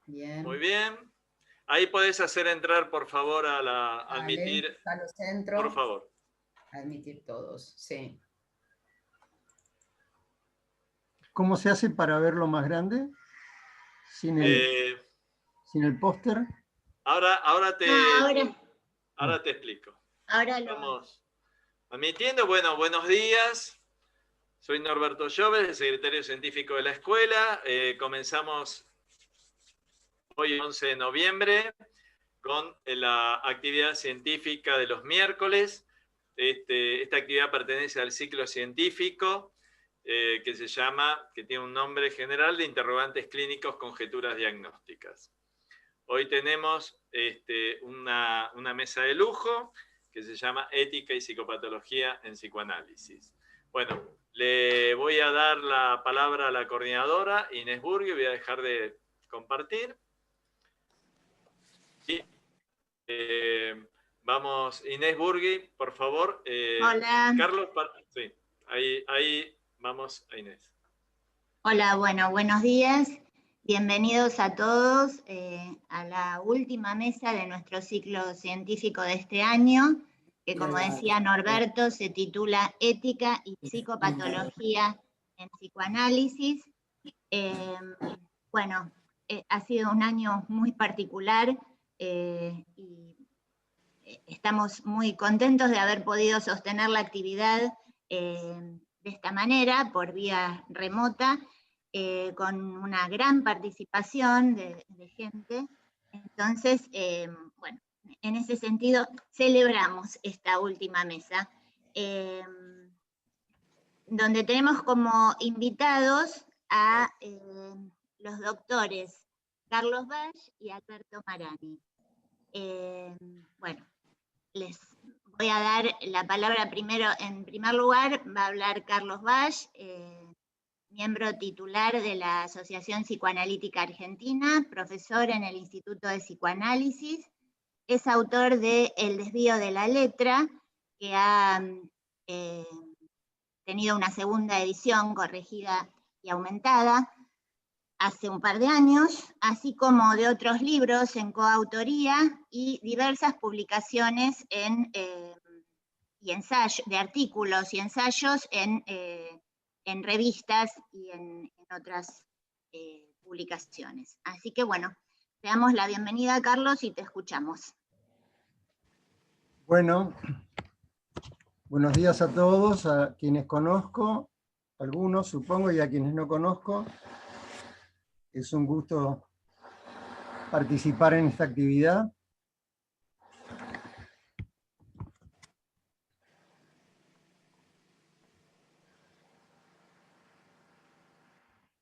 Bien. Muy bien. Ahí podés hacer entrar, por favor, admitir. Al centro. Por favor. Admitir todos, sí. ¿Cómo se hace para verlo más grande? Sin el póster. Ahora te explico. Ahora Vamos admitiendo. Bueno, buenos días. Soy Norberto Lloves, el secretario científico de la escuela. Comenzamos hoy, 11 de noviembre, con la actividad científica de los miércoles. Esta actividad pertenece al ciclo científico que tiene un nombre general de interrogantes clínicos, conjeturas diagnósticas. Hoy tenemos una mesa de lujo que se llama Ética y Psicopatología en Psicoanálisis. Bueno, le voy a dar la palabra a la coordinadora, Inés Burgui, voy a dejar de compartir. Y, vamos, Inés Burgui, por favor. Hola. Carlos, sí, ahí vamos a Inés. Hola, bueno, buenos días. Bienvenidos a todos a la última mesa de nuestro ciclo científico de este año, que como decía Norberto, se titula Ética y Psicopatología en Psicoanálisis. Bueno, ha sido un año muy particular y estamos muy contentos de haber podido sostener la actividad de esta manera, por vía remota, con una gran participación de gente. Entonces, bueno, en ese sentido celebramos esta última mesa, donde tenemos como invitados a los doctores Carlos Basch y Alberto Marani. Bueno, les voy a dar la palabra primero. En primer lugar va a hablar Carlos Basch, miembro titular de la Asociación Psicoanalítica Argentina, profesor en el Instituto de Psicoanálisis, es autor de El desvío de la letra, que ha tenido una segunda edición corregida y aumentada hace un par de años, así como de otros libros en coautoría y diversas publicaciones y ensayos, de artículos y ensayos en revistas y en otras publicaciones. Así que bueno, te damos la bienvenida, Carlos, y te escuchamos. Bueno, buenos días a todos, a quienes conozco, algunos supongo, y a quienes no conozco. Es un gusto participar en esta actividad.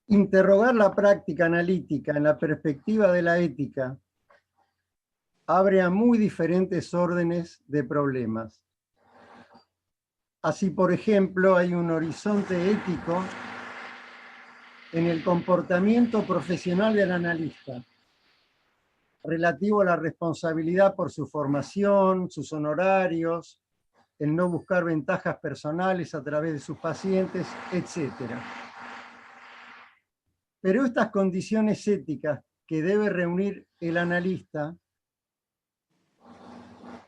Interrogar la práctica analítica en la perspectiva de la ética abre a muy diferentes órdenes de problemas. Así, por ejemplo, hay un horizonte ético en el comportamiento profesional del analista, relativo a la responsabilidad por su formación, sus honorarios, el no buscar ventajas personales a través de sus pacientes, etc. Pero estas condiciones éticas que debe reunir el analista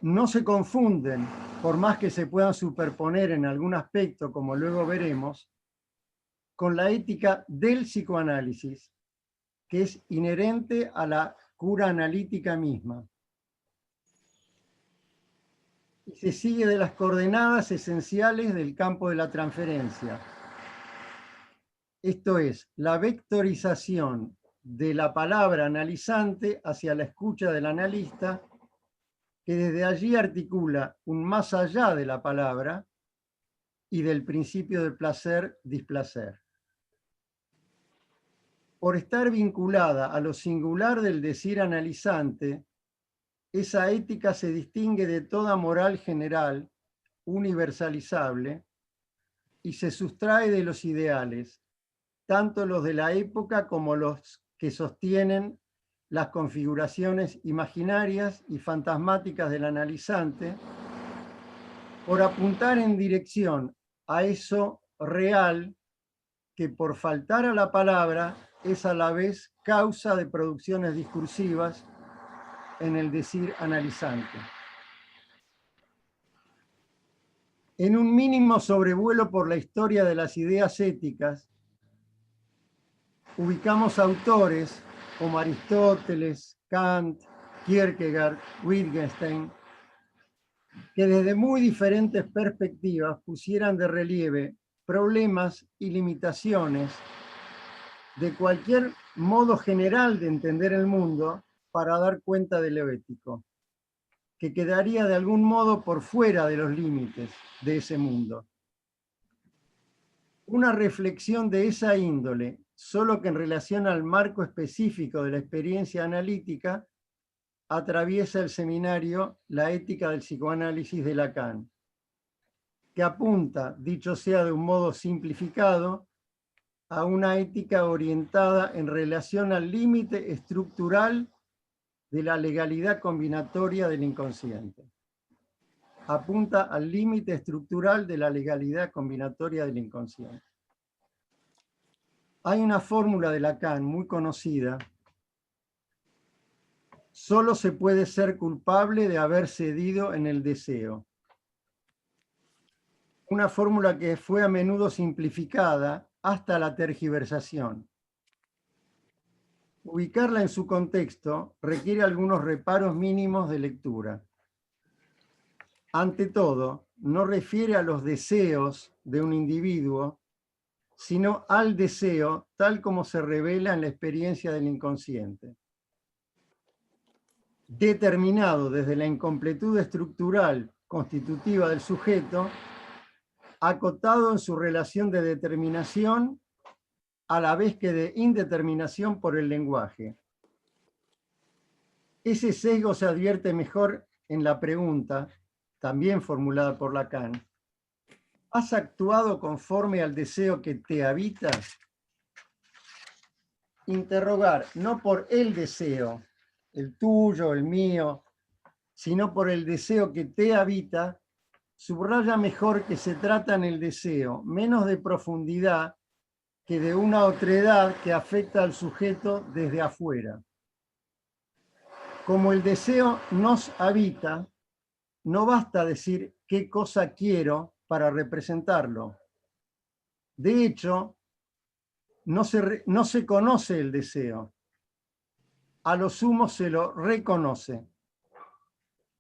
no se confunden, por más que se puedan superponer en algún aspecto, como luego veremos, con la ética del psicoanálisis, que es inherente a la cura analítica misma. Y se sigue de las coordenadas esenciales del campo de la transferencia. Esto es, la vectorización de la palabra analizante hacia la escucha del analista, que desde allí articula un más allá de la palabra y del principio del placer-displacer. Por estar vinculada a lo singular del decir analizante, esa ética se distingue de toda moral general, universalizable, y se sustrae de los ideales, tanto los de la época como los que sostienen las configuraciones imaginarias y fantasmáticas del analizante, por apuntar en dirección a eso real que por faltar a la palabra es a la vez causa de producciones discursivas en el decir analizante. En un mínimo sobrevuelo por la historia de las ideas éticas, ubicamos autores como Aristóteles, Kant, Kierkegaard, Wittgenstein, que desde muy diferentes perspectivas pusieran de relieve problemas y limitaciones de cualquier modo general de entender el mundo para dar cuenta de lo ético, que quedaría de algún modo por fuera de los límites de ese mundo. Una reflexión de esa índole, solo que en relación al marco específico de la experiencia analítica, atraviesa el seminario La ética del psicoanálisis de Lacan, que apunta, dicho sea de un modo simplificado, a una ética orientada en relación al límite estructural de la legalidad combinatoria del inconsciente. Apunta al límite estructural de la legalidad combinatoria del inconsciente. Hay una fórmula de Lacan muy conocida: solo se puede ser culpable de haber cedido en el deseo. Una fórmula que fue a menudo simplificada hasta la tergiversación. Ubicarla en su contexto requiere algunos reparos mínimos de lectura. Ante todo, no refiere a los deseos de un individuo, sino al deseo tal como se revela en la experiencia del inconsciente. Determinado desde la incompletud estructural constitutiva del sujeto, acotado en su relación de determinación a la vez que de indeterminación por el lenguaje. Ese sesgo se advierte mejor en la pregunta, también formulada por Lacan: ¿has actuado conforme al deseo que te habita? Interrogar no por el deseo, el tuyo, el mío, sino por el deseo que te habita, subraya mejor que se trata en el deseo menos de profundidad que de una otredad que afecta al sujeto desde afuera. Como el deseo nos habita, no basta decir qué cosa quiero para representarlo. De hecho, no se conoce el deseo. A lo sumo se lo reconoce.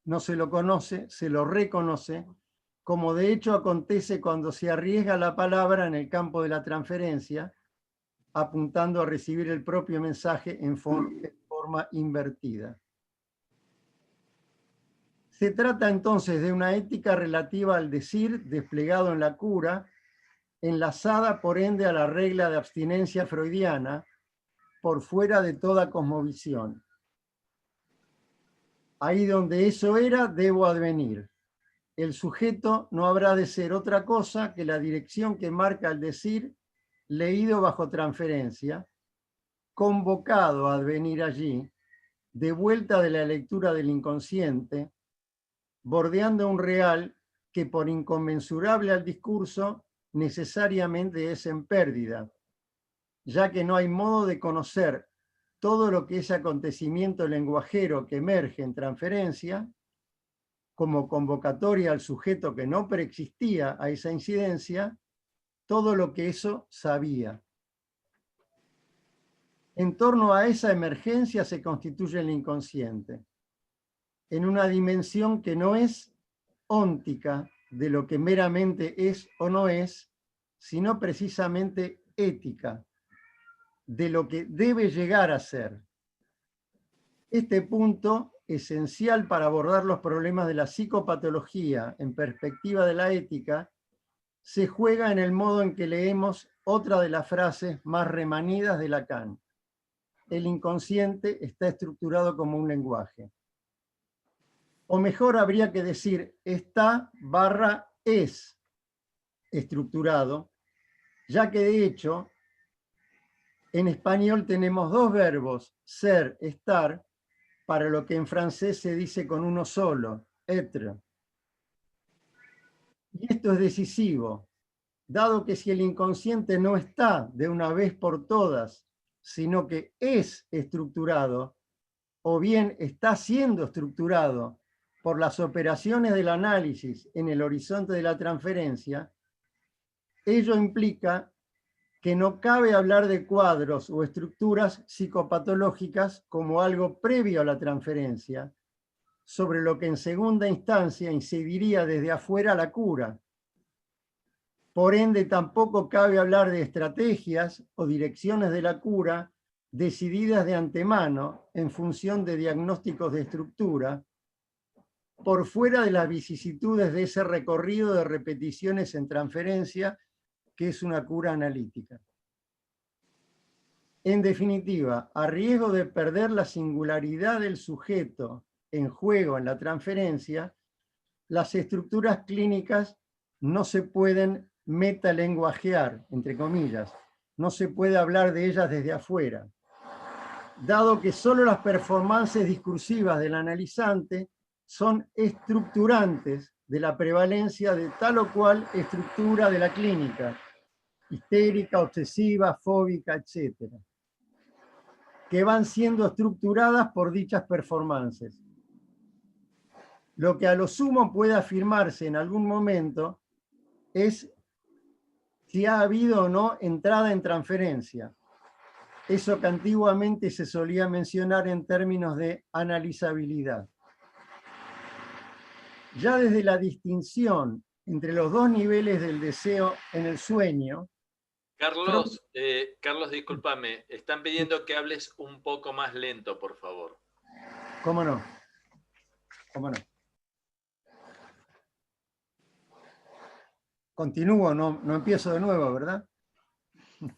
No se lo conoce, se lo reconoce, como de hecho acontece cuando se arriesga la palabra en el campo de la transferencia, apuntando a recibir el propio mensaje en forma invertida. Se trata entonces de una ética relativa al decir desplegado en la cura, enlazada por ende a la regla de abstinencia freudiana, por fuera de toda cosmovisión. Ahí donde eso era, debo advenir. El sujeto no habrá de ser otra cosa que la dirección que marca el decir, leído bajo transferencia, convocado a advenir allí, de vuelta de la lectura del inconsciente, bordeando un real que por inconmensurable al discurso necesariamente es en pérdida, ya que no hay modo de conocer todo lo que es acontecimiento lenguajero que emerge en transferencia, como convocatoria al sujeto que no preexistía a esa incidencia, todo lo que eso sabía. En torno a esa emergencia se constituye el inconsciente, en una dimensión que no es óntica de lo que meramente es o no es, sino precisamente ética, de lo que debe llegar a ser. Este punto, esencial para abordar los problemas de la psicopatología en perspectiva de la ética, se juega en el modo en que leemos otra de las frases más remanidas de Lacan: el inconsciente está estructurado como un lenguaje. O mejor habría que decir, es estructurado, ya que de hecho en español tenemos dos verbos, ser, estar, para lo que en francés se dice con uno solo, être. Y esto es decisivo, dado que si el inconsciente no está de una vez por todas sino que es estructurado, o bien está siendo estructurado por las operaciones del análisis en el horizonte de la transferencia, ello implica que no cabe hablar de cuadros o estructuras psicopatológicas como algo previo a la transferencia, sobre lo que en segunda instancia incidiría desde afuera la cura. Por ende, tampoco cabe hablar de estrategias o direcciones de la cura decididas de antemano en función de diagnósticos de estructura, por fuera de las vicisitudes de ese recorrido de repeticiones en transferencia, que es una cura analítica. En definitiva, a riesgo de perder la singularidad del sujeto en juego en la transferencia, las estructuras clínicas no se pueden metalenguajear, entre comillas, no se puede hablar de ellas desde afuera, dado que solo las performances discursivas del analizante son estructurantes de la prevalencia de tal o cual estructura de la clínica, histérica, obsesiva, fóbica, etc., que van siendo estructuradas por dichas performances. Lo que a lo sumo puede afirmarse en algún momento es si ha habido o no entrada en transferencia. Eso que antiguamente se solía mencionar en términos de analizabilidad. Ya desde la distinción entre los dos niveles del deseo en el sueño. Carlos, Carlos, discúlpame, están pidiendo que hables un poco más lento, por favor. ¿Cómo no? ¿Cómo no? Continúo, no empiezo de nuevo, ¿verdad? No,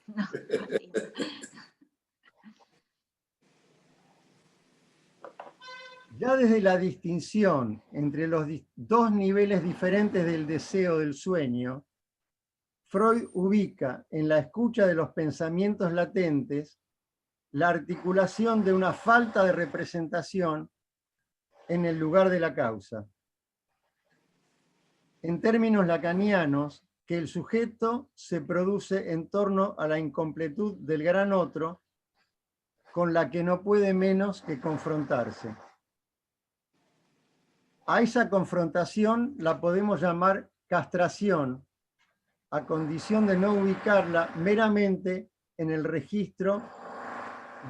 ya desde la distinción entre los dos niveles diferentes del deseo del sueño, Freud ubica en la escucha de los pensamientos latentes la articulación de una falta de representación en el lugar de la causa. En términos lacanianos, que el sujeto se produce en torno a la incompletud del gran otro, con la que no puede menos que confrontarse. A esa confrontación la podemos llamar castración, a condición de no ubicarla meramente en el registro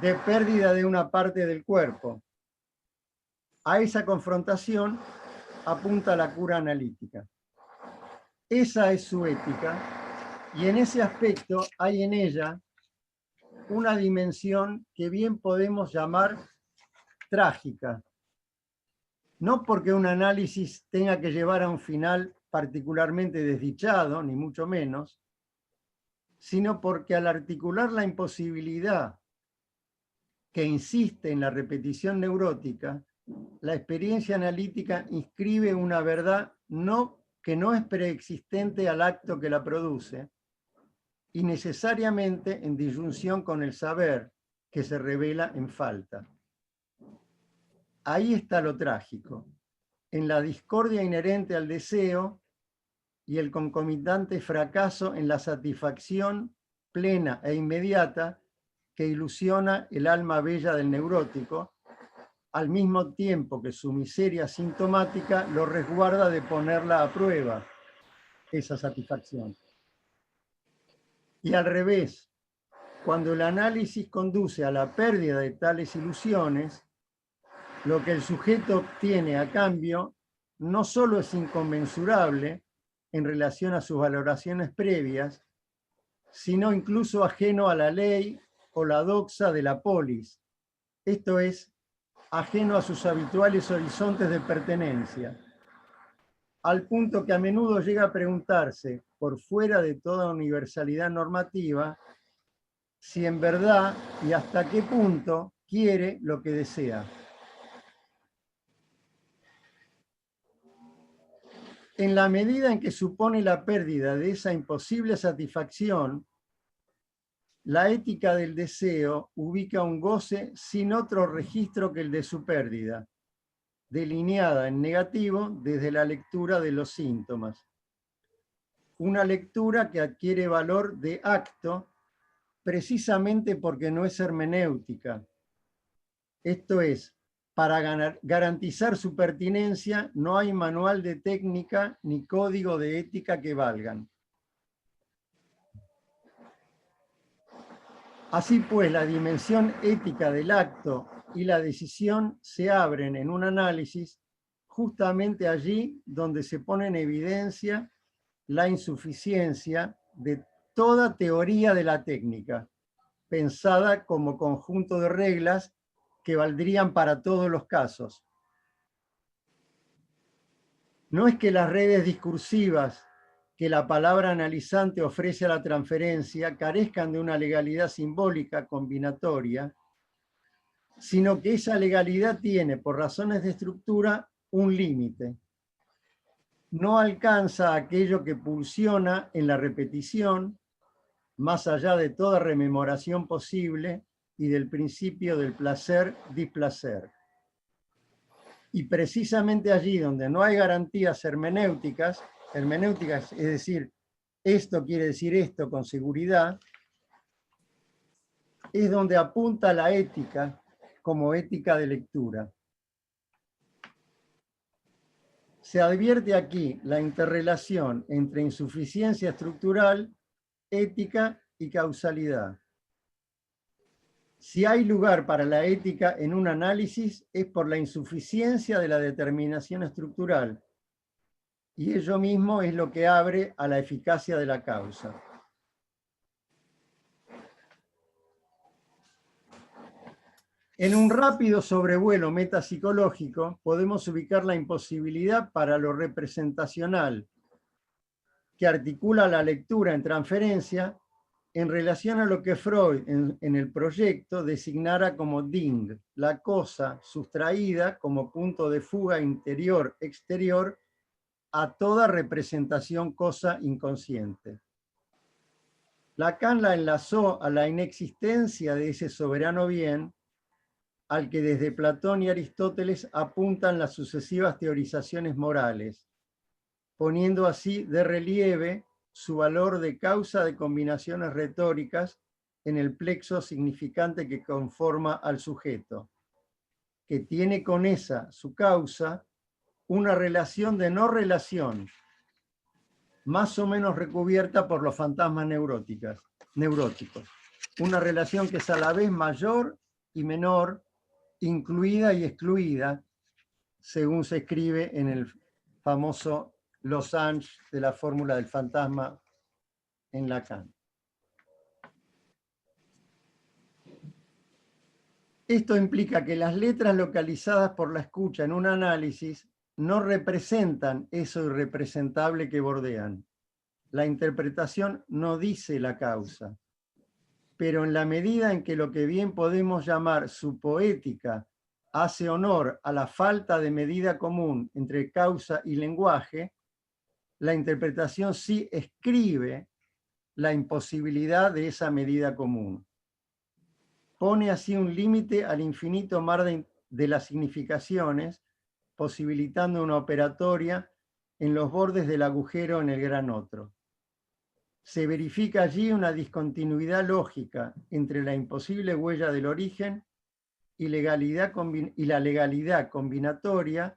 de pérdida de una parte del cuerpo. A esa confrontación apunta la cura analítica. Esa es su ética, y en ese aspecto hay en ella una dimensión que bien podemos llamar trágica. No porque un análisis tenga que llevar a un final particularmente desdichado, ni mucho menos, sino porque al articular la imposibilidad que insiste en la repetición neurótica, la experiencia analítica inscribe una verdad que no es preexistente al acto que la produce y necesariamente en disyunción con el saber que se revela en falta. Ahí está lo trágico, en la discordia inherente al deseo y el concomitante fracaso en la satisfacción plena e inmediata que ilusiona el alma bella del neurótico, al mismo tiempo que su miseria sintomática lo resguarda de ponerla a prueba, esa satisfacción. Y al revés, cuando el análisis conduce a la pérdida de tales ilusiones, lo que el sujeto obtiene a cambio no solo es inconmensurable en relación a sus valoraciones previas, sino incluso ajeno a la ley o la doxa de la polis, esto es, ajeno a sus habituales horizontes de pertenencia, al punto que a menudo llega a preguntarse, por fuera de toda universalidad normativa, si en verdad y hasta qué punto quiere lo que desea. En la medida en que supone la pérdida de esa imposible satisfacción, la ética del deseo ubica un goce sin otro registro que el de su pérdida, delineada en negativo desde la lectura de los síntomas. Una lectura que adquiere valor de acto precisamente porque no es hermenéutica. Esto es, para garantizar su pertinencia no hay manual de técnica ni código de ética que valgan. Así pues, la dimensión ética del acto y la decisión se abren en un análisis justamente allí donde se pone en evidencia la insuficiencia de toda teoría de la técnica, pensada como conjunto de reglas que valdrían para todos los casos. No es que las redes discursivas que la palabra analizante ofrece a la transferencia carezcan de una legalidad simbólica combinatoria, sino que esa legalidad tiene, por razones de estructura, un límite. No alcanza aquello que pulsiona en la repetición, más allá de toda rememoración posible y del principio del placer-displacer. Y precisamente allí donde no hay garantías hermenéuticas, es decir, esto quiere decir esto con seguridad, es donde apunta la ética como ética de lectura. Se advierte aquí la interrelación entre insuficiencia estructural, ética y causalidad. Si hay lugar para la ética en un análisis es por la insuficiencia de la determinación estructural, y ello mismo es lo que abre a la eficacia de la causa. En un rápido sobrevuelo metapsicológico podemos ubicar la imposibilidad para lo representacional que articula la lectura en transferencia en relación a lo que Freud en el proyecto designara como Ding, la cosa sustraída como punto de fuga interior-exterior a toda representación cosa inconsciente. Lacan la enlazó a la inexistencia de ese soberano bien al que desde Platón y Aristóteles apuntan las sucesivas teorizaciones morales, poniendo así de relieve su valor de causa de combinaciones retóricas en el plexo significante que conforma al sujeto, que tiene con esa, su causa, una relación de no relación, más o menos recubierta por los fantasmas neuróticos, una relación que es a la vez mayor y menor, incluida y excluida, según se escribe en el famoso losange de la fórmula del fantasma en Lacan. Esto implica que las letras localizadas por la escucha en un análisis no representan eso irrepresentable que bordean. La interpretación no dice la causa, pero en la medida en que lo que bien podemos llamar su poética hace honor a la falta de medida común entre causa y lenguaje, la interpretación sí escribe la imposibilidad de esa medida común. Pone así un límite al infinito mar de las significaciones, posibilitando una operatoria en los bordes del agujero en el gran otro. Se verifica allí una discontinuidad lógica entre la imposible huella del origen y la legalidad combinatoria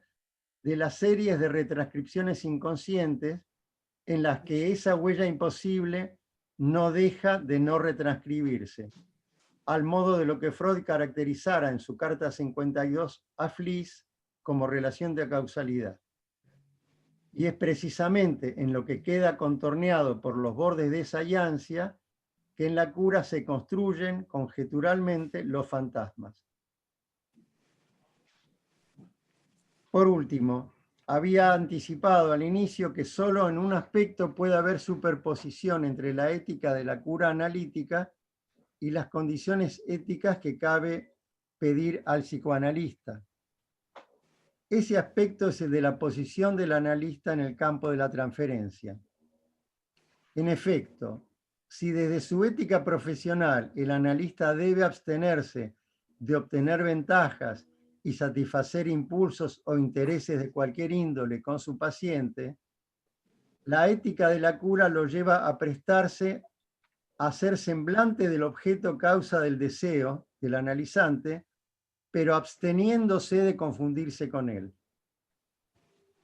de las series de retranscripciones inconscientes en las que esa huella imposible no deja de no retranscribirse, al modo de lo que Freud caracterizara en su carta 52 a Fliess como relación de causalidad. Y es precisamente en lo que queda contorneado por los bordes de esa ansia que en la cura se construyen conjeturalmente los fantasmas. Por último, había anticipado al inicio que solo en un aspecto puede haber superposición entre la ética de la cura analítica y las condiciones éticas que cabe pedir al psicoanalista. Ese aspecto es el de la posición del analista en el campo de la transferencia. En efecto, si desde su ética profesional el analista debe abstenerse de obtener ventajas y satisfacer impulsos o intereses de cualquier índole con su paciente, la ética de la cura lo lleva a prestarse a ser semblante del objeto causa del deseo del analizante, pero absteniéndose de confundirse con él.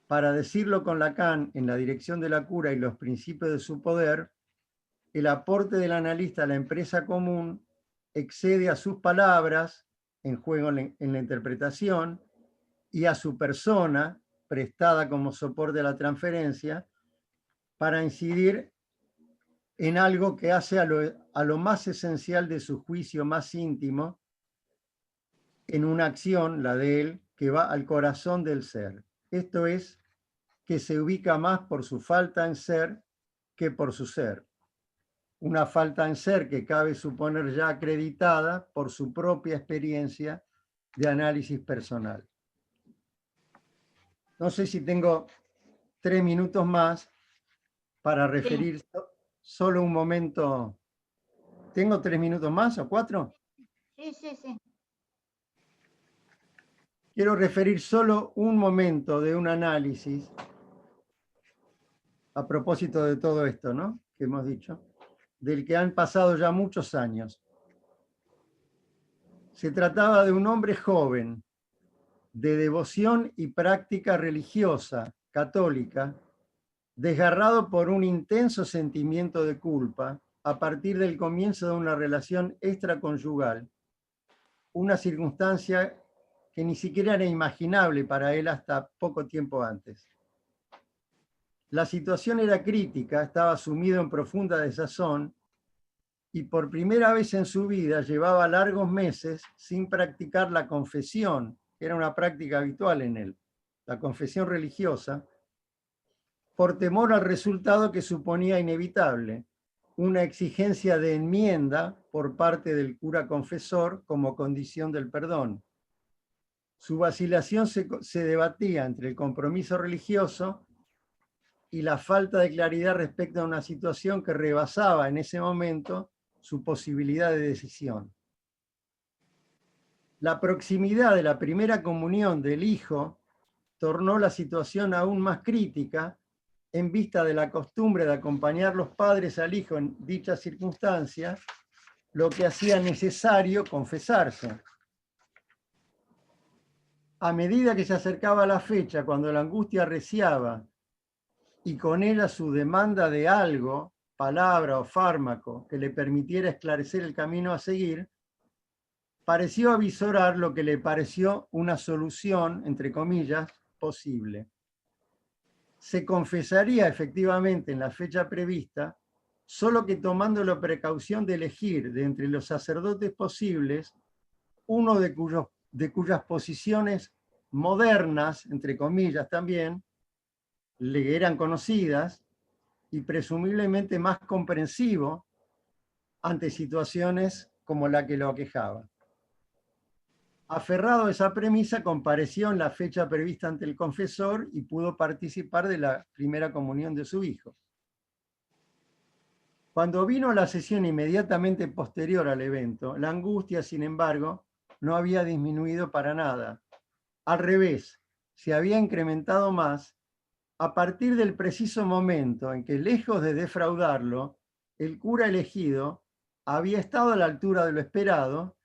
Para decirlo con Lacan, en La dirección de la cura y los principios de su poder, el aporte del analista a la empresa común excede a sus palabras, en juego en la interpretación, y a su persona, prestada como soporte a la transferencia, para incidir en algo que hace a lo más esencial de su juicio más íntimo, en una acción, la de él, que va al corazón del ser. Esto es, que se ubica más por su falta en ser que por su ser. Una falta en ser que cabe suponer ya acreditada por su propia experiencia de análisis personal. No sé si tengo 3 minutos más para referir solo un momento. ¿Tengo 3 minutos más o 4? Sí, sí, sí. Quiero referir solo un momento de un análisis a propósito de todo esto, ¿no?, que hemos dicho, del que han pasado ya muchos años. Se trataba de un hombre joven, de devoción y práctica religiosa, católica, desgarrado por un intenso sentimiento de culpa a partir del comienzo de una relación extraconyugal, una circunstancia que ni siquiera era imaginable para él hasta poco tiempo antes. La situación era crítica, estaba sumido en profunda desazón y por primera vez en su vida llevaba largos meses sin practicar la confesión, que era una práctica habitual en él, la confesión religiosa, por temor al resultado que suponía inevitable, una exigencia de enmienda por parte del cura confesor como condición del perdón. Su vacilación se debatía entre el compromiso religioso y la falta de claridad respecto a una situación que rebasaba en ese momento su posibilidad de decisión. La proximidad de la primera comunión del hijo tornó la situación aún más crítica en vista de la costumbre de acompañar los padres al hijo en dichas circunstancias, lo que hacía necesario confesarse. A medida que se acercaba la fecha, cuando la angustia arreciaba y con ella su demanda de algo, palabra o fármaco, que le permitiera esclarecer el camino a seguir, pareció avisorar lo que le pareció una solución, entre comillas, posible. Se confesaría efectivamente en la fecha prevista, solo que tomando la precaución de elegir de entre los sacerdotes posibles uno de cuyas posiciones modernas, entre comillas también, le eran conocidas y presumiblemente más comprensivo ante situaciones como la que lo aquejaba. Aferrado a esa premisa, compareció en la fecha prevista ante el confesor y pudo participar de la primera comunión de su hijo. Cuando vino la sesión inmediatamente posterior al evento, la angustia, sin embargo, no había disminuido para nada. Al revés, se había incrementado más a partir del preciso momento en que, lejos de defraudarlo, el cura elegido había estado a la altura de lo esperado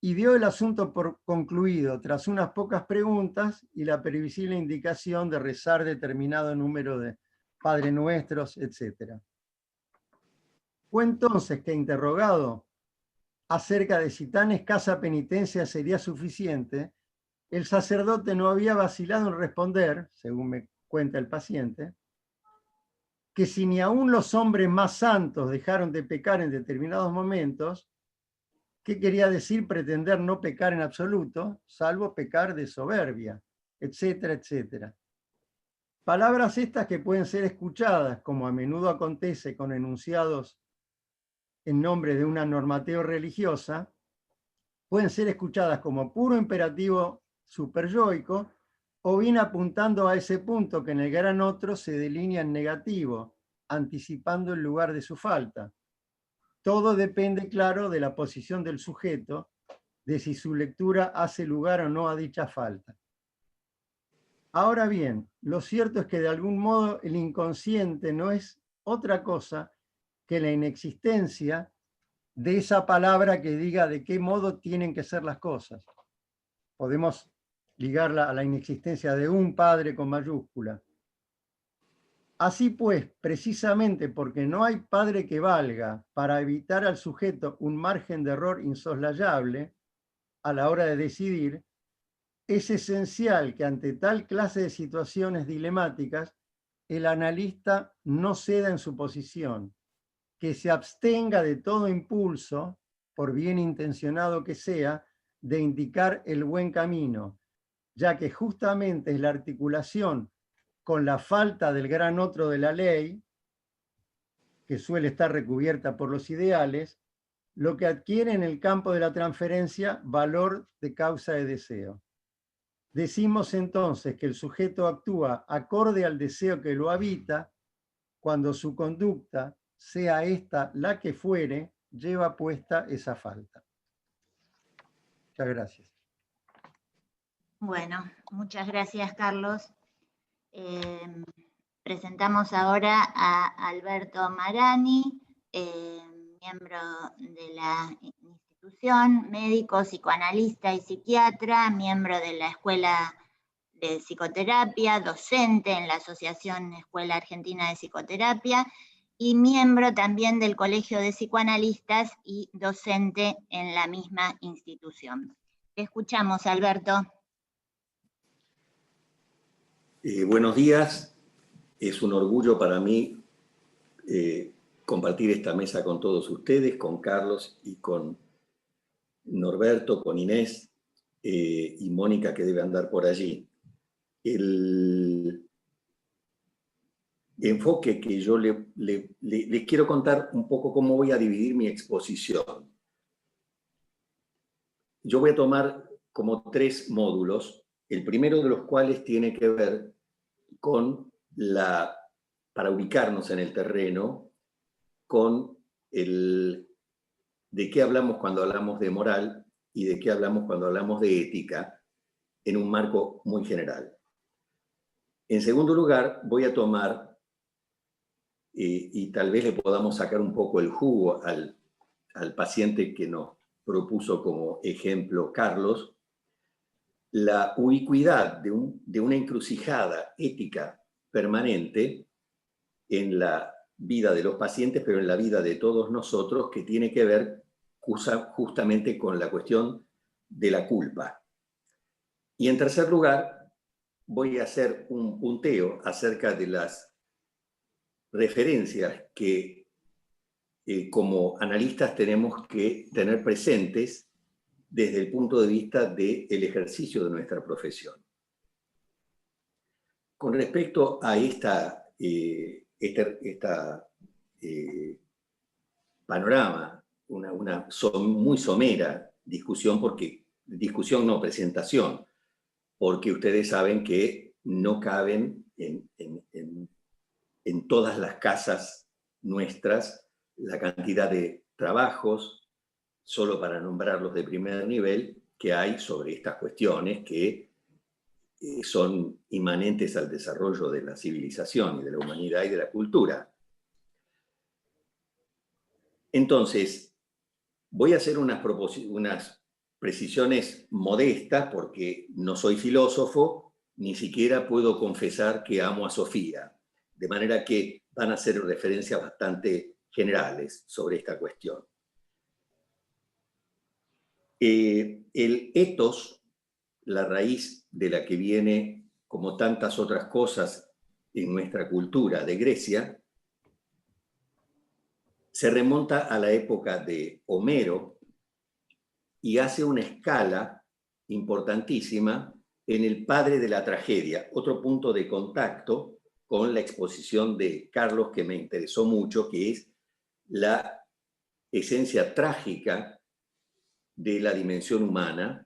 y dio el asunto por concluido tras unas pocas preguntas y la previsible indicación de rezar determinado número de Padre Nuestros, etc. Fue entonces que, interrogado acerca de si tan escasa penitencia sería suficiente, el sacerdote no había vacilado en responder, según me cuenta el paciente, que si ni aun los hombres más santos dejaron de pecar en determinados momentos, ¿qué quería decir pretender no pecar en absoluto, salvo pecar de soberbia, etcétera, etcétera? Palabras estas que pueden ser escuchadas, como a menudo acontece con enunciados en nombre de una normateo religiosa, pueden ser escuchadas como puro imperativo superyoico o bien apuntando a ese punto que en el gran otro se delinea en negativo, anticipando el lugar de su falta. Todo depende, claro, de la posición del sujeto, de si su lectura hace lugar o no a dicha falta. Ahora bien, lo cierto es que de algún modo el inconsciente no es otra cosa que la inexistencia de esa palabra que diga de qué modo tienen que ser las cosas. Podemos ligarla a la inexistencia de un padre con mayúscula. Así pues, precisamente porque no hay padre que valga para evitar al sujeto un margen de error insoslayable a la hora de decidir, es esencial que ante tal clase de situaciones dilemáticas el analista no ceda en su posición, que se abstenga de todo impulso, por bien intencionado que sea, de indicar el buen camino, ya que justamente es la articulación con la falta del gran otro de la ley, que suele estar recubierta por los ideales, lo que adquiere en el campo de la transferencia valor de causa de deseo. Decimos entonces que el sujeto actúa acorde al deseo que lo habita cuando su conducta, sea esta la que fuere, lleva puesta esa falta. Muchas gracias. Bueno, muchas gracias, Carlos. Presentamos ahora a Alberto Marani, miembro de la institución, médico, psicoanalista y psiquiatra, miembro de la Escuela de Psicoterapia, docente en la Asociación Escuela Argentina de Psicoterapia y miembro también del Colegio de Psicoanalistas y docente en la misma institución. Te escuchamos, Alberto. Buenos días. Es un orgullo para mí compartir esta mesa con todos ustedes, con Carlos y con Norberto, con Inés y Mónica, que debe andar por allí. El enfoque que yo les quiero contar un poco cómo voy a dividir mi exposición. Yo voy a tomar como 3 módulos, el primero de los cuales tiene que ver con para ubicarnos en el terreno, con de qué hablamos cuando hablamos de moral y de qué hablamos cuando hablamos de ética en un marco muy general. En segundo lugar, voy a tomar, y tal vez le podamos sacar un poco el jugo al paciente que nos propuso como ejemplo Carlos, la ubicuidad de una encrucijada ética permanente en la vida de los pacientes, pero en la vida de todos nosotros, que tiene que ver justamente con la cuestión de la culpa. Y en tercer lugar, voy a hacer un punteo acerca de las referencias que como analistas tenemos que tener presentes desde el punto de vista del ejercicio de nuestra profesión. Con respecto a esta panorama, una muy somera discusión, presentación, porque ustedes saben que no caben en todas las casas nuestras la cantidad de trabajos, solo para nombrarlos de primer nivel, que hay sobre estas cuestiones que son inmanentes al desarrollo de la civilización y de la humanidad y de la cultura. Entonces, voy a hacer unas precisiones modestas porque no soy filósofo, ni siquiera puedo confesar que amo a Sofía, de manera que van a ser referencias bastante generales sobre esta cuestión. El ethos, la raíz de la que viene, como tantas otras cosas en nuestra cultura de Grecia, se remonta a la época de Homero y hace una escala importantísima en el padre de la tragedia, otro punto de contacto con la exposición de Carlos que me interesó mucho, que es la esencia trágica de la dimensión humana,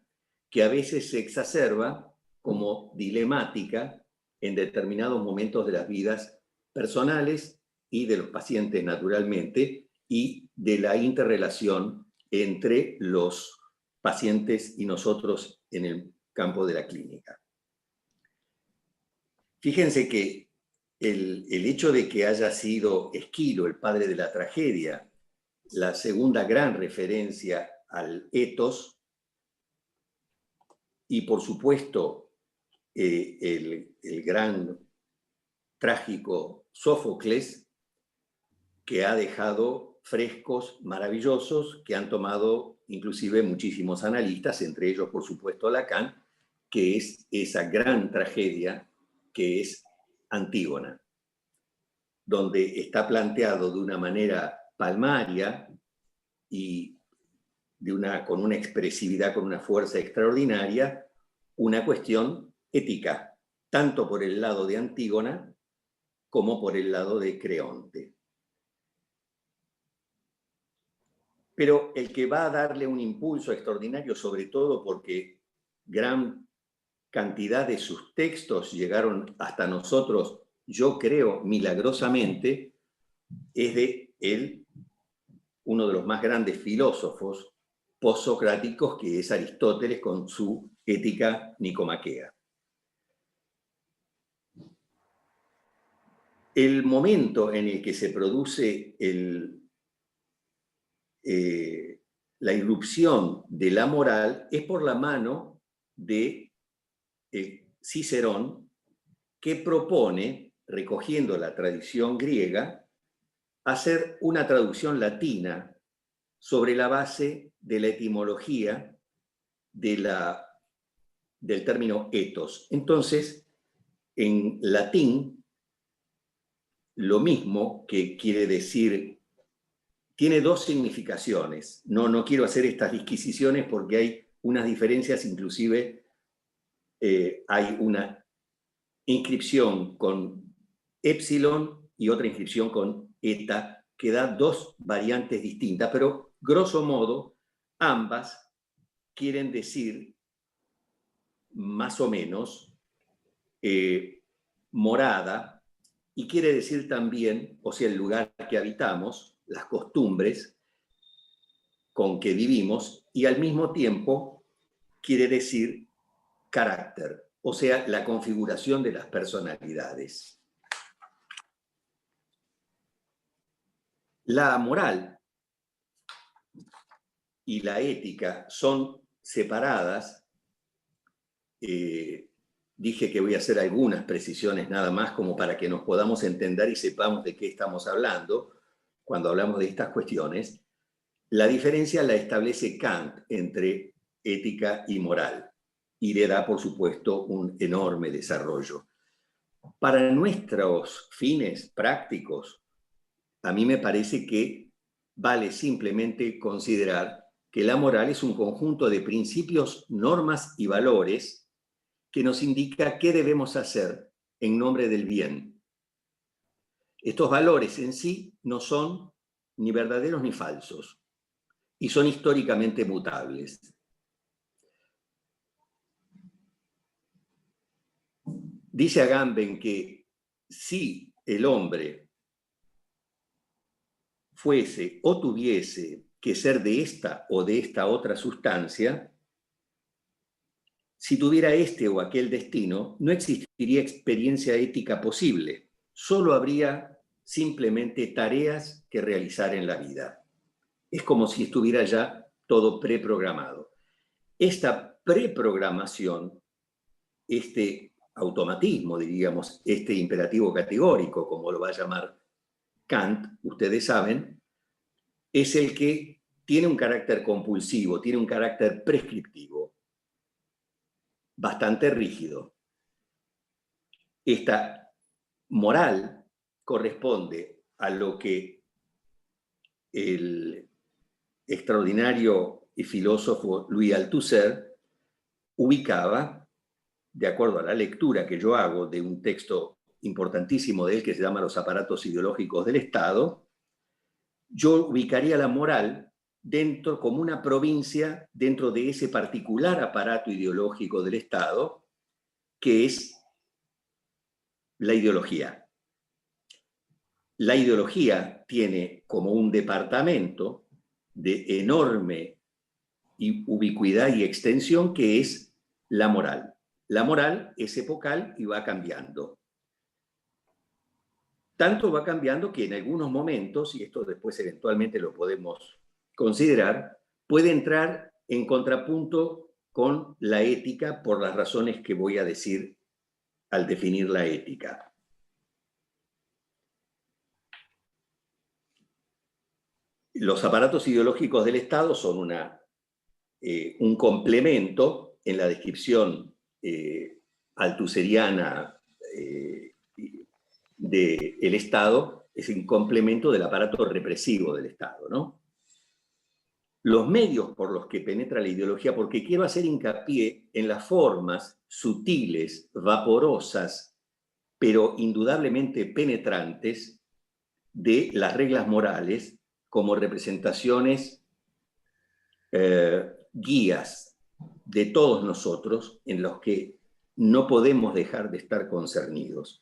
que a veces se exacerba como dilemática en determinados momentos de las vidas personales y de los pacientes, naturalmente, y de la interrelación entre los pacientes y nosotros en el campo de la clínica. Fíjense que el hecho de que haya sido Esquilo, el padre de la tragedia, la segunda gran referencia al etos, y por supuesto el gran trágico Sófocles, que ha dejado frescos maravillosos que han tomado inclusive muchísimos analistas, entre ellos por supuesto Lacan, que es esa gran tragedia que es Antígona, donde está planteado de una manera palmaria y con una expresividad, con una fuerza extraordinaria, una cuestión ética, tanto por el lado de Antígona como por el lado de Creonte. Pero el que va a darle un impulso extraordinario, sobre todo porque gran cantidad de sus textos llegaron hasta nosotros, yo creo, milagrosamente, es de él, uno de los más grandes filósofos postsocráticos, que es Aristóteles con su Ética Nicomaquea. El momento en el que se produce la irrupción de la moral es por la mano de Cicerón, que propone, recogiendo la tradición griega, hacer una traducción latina sobre la base de la etimología del término ethos. Entonces, en latín, lo mismo que quiere decir, tiene dos significaciones. No quiero hacer estas disquisiciones porque hay unas diferencias, inclusive hay una inscripción con épsilon y otra inscripción con eta, que da dos variantes distintas, pero grosso modo ambas quieren decir más o menos morada, y quiere decir también, o sea, el lugar que habitamos, las costumbres con que vivimos, y al mismo tiempo quiere decir carácter, o sea, la configuración de las personalidades. La moral y la ética son separadas. Dije que voy a hacer algunas precisiones nada más como para que nos podamos entender y sepamos de qué estamos hablando cuando hablamos de estas cuestiones. La diferencia la establece Kant entre ética y moral y le da, por supuesto, un enorme desarrollo. Para nuestros fines prácticos, a mí me parece que vale simplemente considerar que la moral es un conjunto de principios, normas y valores que nos indica qué debemos hacer en nombre del bien. Estos valores en sí no son ni verdaderos ni falsos y son históricamente mutables. Dice Agamben que si el hombre fuese o tuviese que ser de esta o de esta otra sustancia, si tuviera este o aquel destino, no existiría experiencia ética posible, solo habría simplemente tareas que realizar en la vida. Es como si estuviera ya todo preprogramado. Esta preprogramación, este automatismo, diríamos, este imperativo categórico, como lo va a llamar Kant, ustedes saben, es el que tiene un carácter compulsivo, tiene un carácter prescriptivo, bastante rígido. Esta moral corresponde a lo que el extraordinario y filósofo Louis Althusser ubicaba, de acuerdo a la lectura que yo hago de un texto importantísimo de él que se llama Los aparatos ideológicos del Estado, yo ubicaría la moral dentro, como una provincia dentro de ese particular aparato ideológico del Estado, que es la ideología. La ideología tiene como un departamento de enorme ubicuidad y extensión que es la moral. La moral es epocal y va cambiando. Tanto va cambiando que en algunos momentos, y esto después eventualmente lo podemos considerar, puede entrar en contrapunto con la ética por las razones que voy a decir al definir la ética. Los aparatos ideológicos del Estado son un complemento en la descripción althuseriana del Estado, es un complemento del aparato represivo del Estado, ¿no? Los medios por los que penetra la ideología, porque quiero hacer hincapié en las formas sutiles, vaporosas, pero indudablemente penetrantes de las reglas morales como representaciones guías de todos nosotros en los que no podemos dejar de estar concernidos.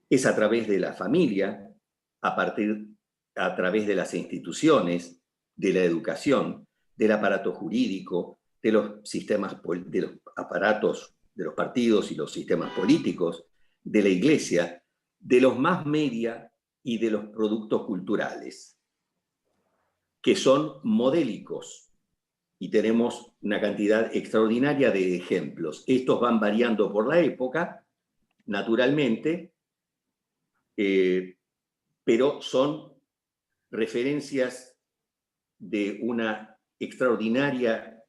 Es a través de la familia, a través de las instituciones, de la educación, del aparato jurídico, de los sistemas, de los aparatos de los partidos y los sistemas políticos, de la iglesia, de los más media y de los productos culturales, que son modélicos. Y tenemos una cantidad extraordinaria de ejemplos. Estos van variando por la época, naturalmente, pero son referencias de una extraordinaria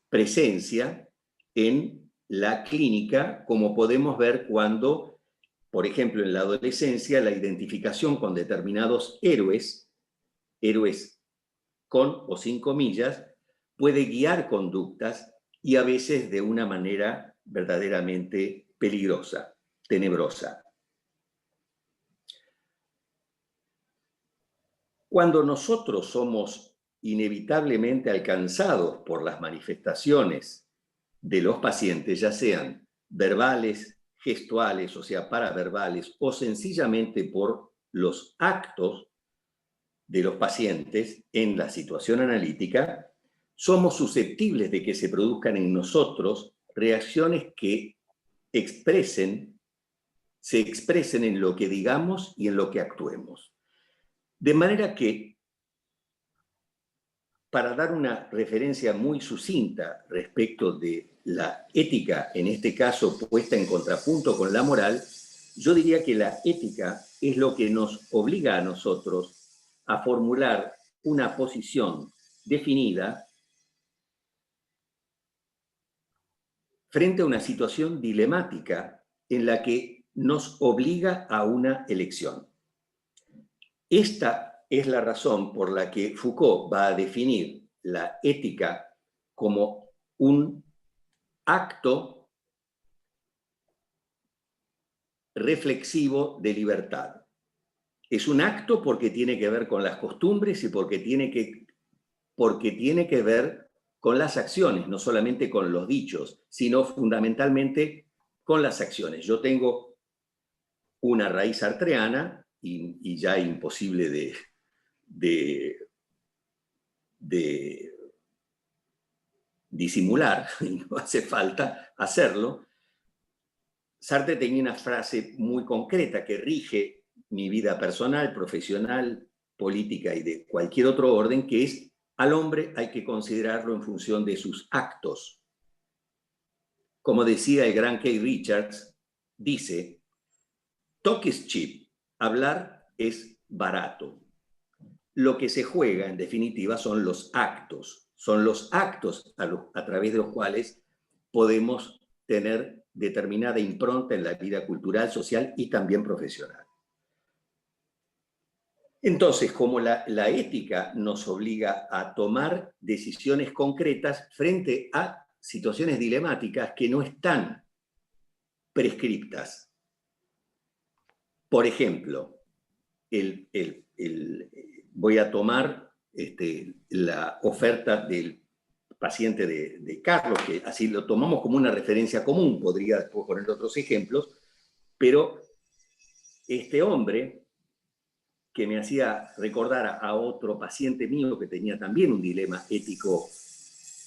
presencia en la clínica, como podemos ver cuando, por ejemplo, en la adolescencia, la identificación con determinados héroes con o sin comillas, puede guiar conductas y a veces de una manera verdaderamente peligrosa, tenebrosa. Cuando nosotros somos inevitablemente alcanzados por las manifestaciones de los pacientes, ya sean verbales, gestuales, o sea, paraverbales, o sencillamente por los actos de los pacientes en la situación analítica, somos susceptibles de que se produzcan en nosotros reacciones que se expresen en lo que digamos y en lo que actuemos. De manera que, para dar una referencia muy sucinta respecto de la ética, en este caso puesta en contrapunto con la moral, yo diría que la ética es lo que nos obliga a nosotros a formular una posición definida frente a una situación dilemática en la que nos obliga a una elección. Esta es la razón por la que Foucault va a definir la ética como un acto reflexivo de libertad. Es un acto porque tiene que ver con las costumbres y porque tiene que ver con las acciones, no solamente con los dichos, sino fundamentalmente con las acciones. Yo tengo una raíz artreana y ya imposible de disimular, y no hace falta hacerlo. Sartre tenía una frase muy concreta que rige mi vida personal, profesional, política y de cualquier otro orden, que es: al hombre hay que considerarlo en función de sus actos. Como decía el gran Keith Richards, dice: talk is cheap, hablar es barato. Lo que se juega, en definitiva, son los actos a través de los cuales podemos tener determinada impronta en la vida cultural, social y también profesional. Entonces, como la ética nos obliga a tomar decisiones concretas frente a situaciones dilemáticas que no están prescriptas. Por ejemplo, voy a tomar la oferta del paciente de Carlos, que así lo tomamos como una referencia común, podría después poner otros ejemplos, pero este hombre que me hacía recordar a otro paciente mío que tenía también un dilema ético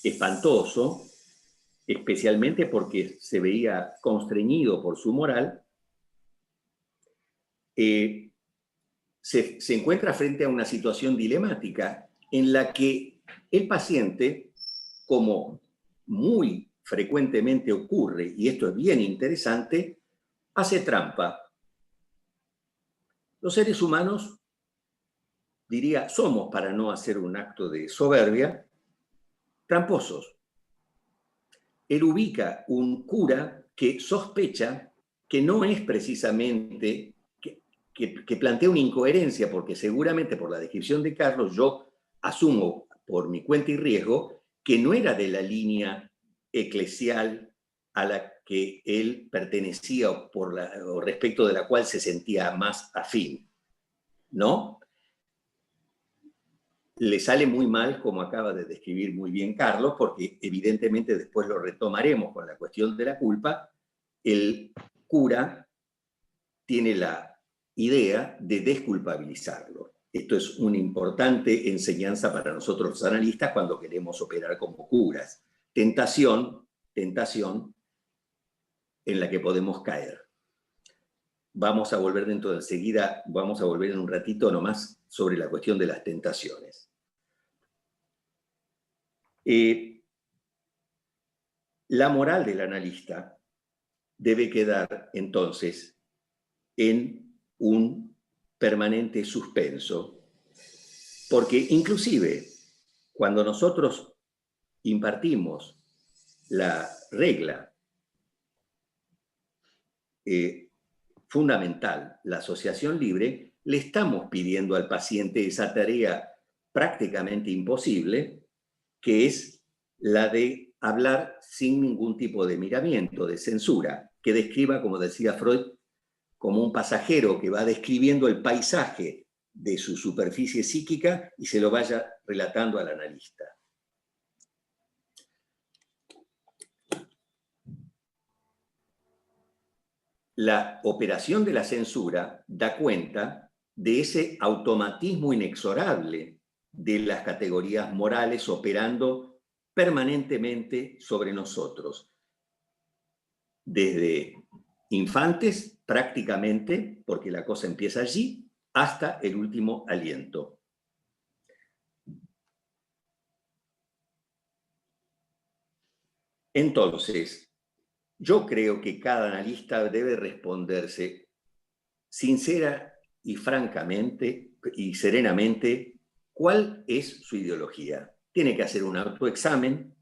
espantoso, especialmente porque se veía constreñido por su moral, se encuentra frente a una situación dilemática en la que el paciente, como muy frecuentemente ocurre, y esto es bien interesante, hace trampa. Los seres humanos, diría, somos, para no hacer un acto de soberbia, tramposos. Él ubica un cura que sospecha que no es precisamente, que plantea una incoherencia, porque seguramente por la descripción de Carlos yo asumo por mi cuenta y riesgo que no era de la línea eclesial a la que él pertenecía o respecto de la cual se sentía más afín, ¿no? Le sale muy mal, como acaba de describir muy bien Carlos, porque evidentemente después lo retomaremos con la cuestión de la culpa. El cura tiene la idea de desculpabilizarlo. Esto es una importante enseñanza para nosotros los analistas cuando queremos operar como curas. Tentación en la que podemos caer. Vamos a volver dentro de enseguida, vamos a volver en un ratito nomás sobre la cuestión de las tentaciones. La moral del analista debe quedar entonces en un permanente suspenso, porque inclusive cuando nosotros impartimos la regla fundamental, la asociación libre, le estamos pidiendo al paciente esa tarea prácticamente imposible, que es la de hablar sin ningún tipo de miramiento, de censura, que describa, como decía Freud, como un pasajero que va describiendo el paisaje de su superficie psíquica y se lo vaya relatando al analista. La operación de la censura da cuenta de ese automatismo inexorable de las categorías morales operando permanentemente sobre nosotros. Desde infantes, prácticamente, porque la cosa empieza allí, hasta el último aliento. Entonces, yo creo que cada analista debe responderse sincera y francamente y serenamente cuál es su ideología. Tiene que hacer un autoexamen,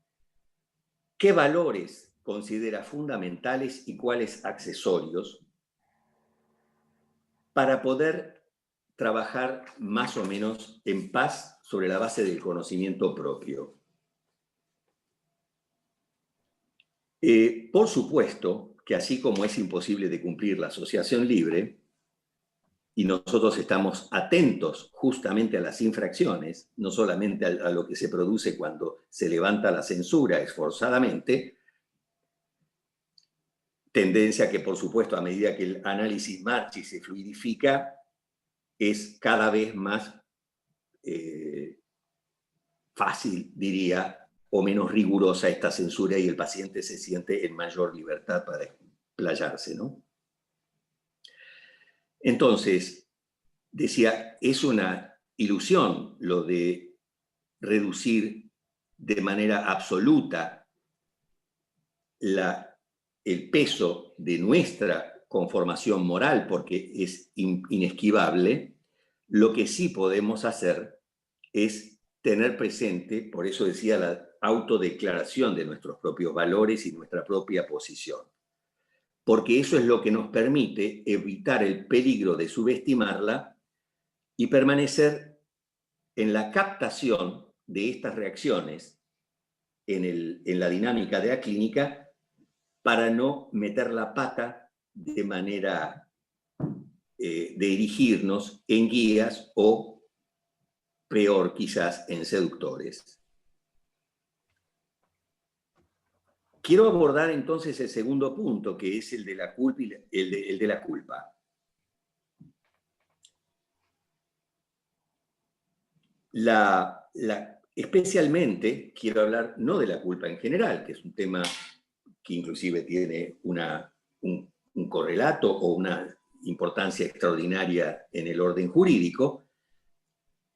qué valores considera fundamentales y cuáles accesorios, para poder trabajar más o menos en paz sobre la base del conocimiento propio. Por supuesto que así como es imposible de cumplir la asociación libre, y nosotros estamos atentos justamente a las infracciones, no solamente a lo que se produce cuando se levanta la censura esforzadamente, tendencia que por supuesto a medida que el análisis marcha y se fluidifica, es cada vez más fácil, diría, o menos rigurosa esta censura y el paciente se siente en mayor libertad para explayarse, ¿no? Entonces, decía, es una ilusión lo de reducir de manera absoluta el peso de nuestra conformación moral, porque es inesquivable. Lo que sí podemos hacer es tener presente, por eso decía, la autodeclaración de nuestros propios valores y nuestra propia posición. Porque eso es lo que nos permite evitar el peligro de subestimarla y permanecer en la captación de estas reacciones en la dinámica de la clínica para no meter la pata de manera de dirigirnos en guías o, peor quizás, en seductores. Quiero abordar entonces el segundo punto, que es el de la culpa y el de la culpa. Especialmente quiero hablar no de la culpa en general, que es un tema que inclusive tiene un correlato o una importancia extraordinaria en el orden jurídico,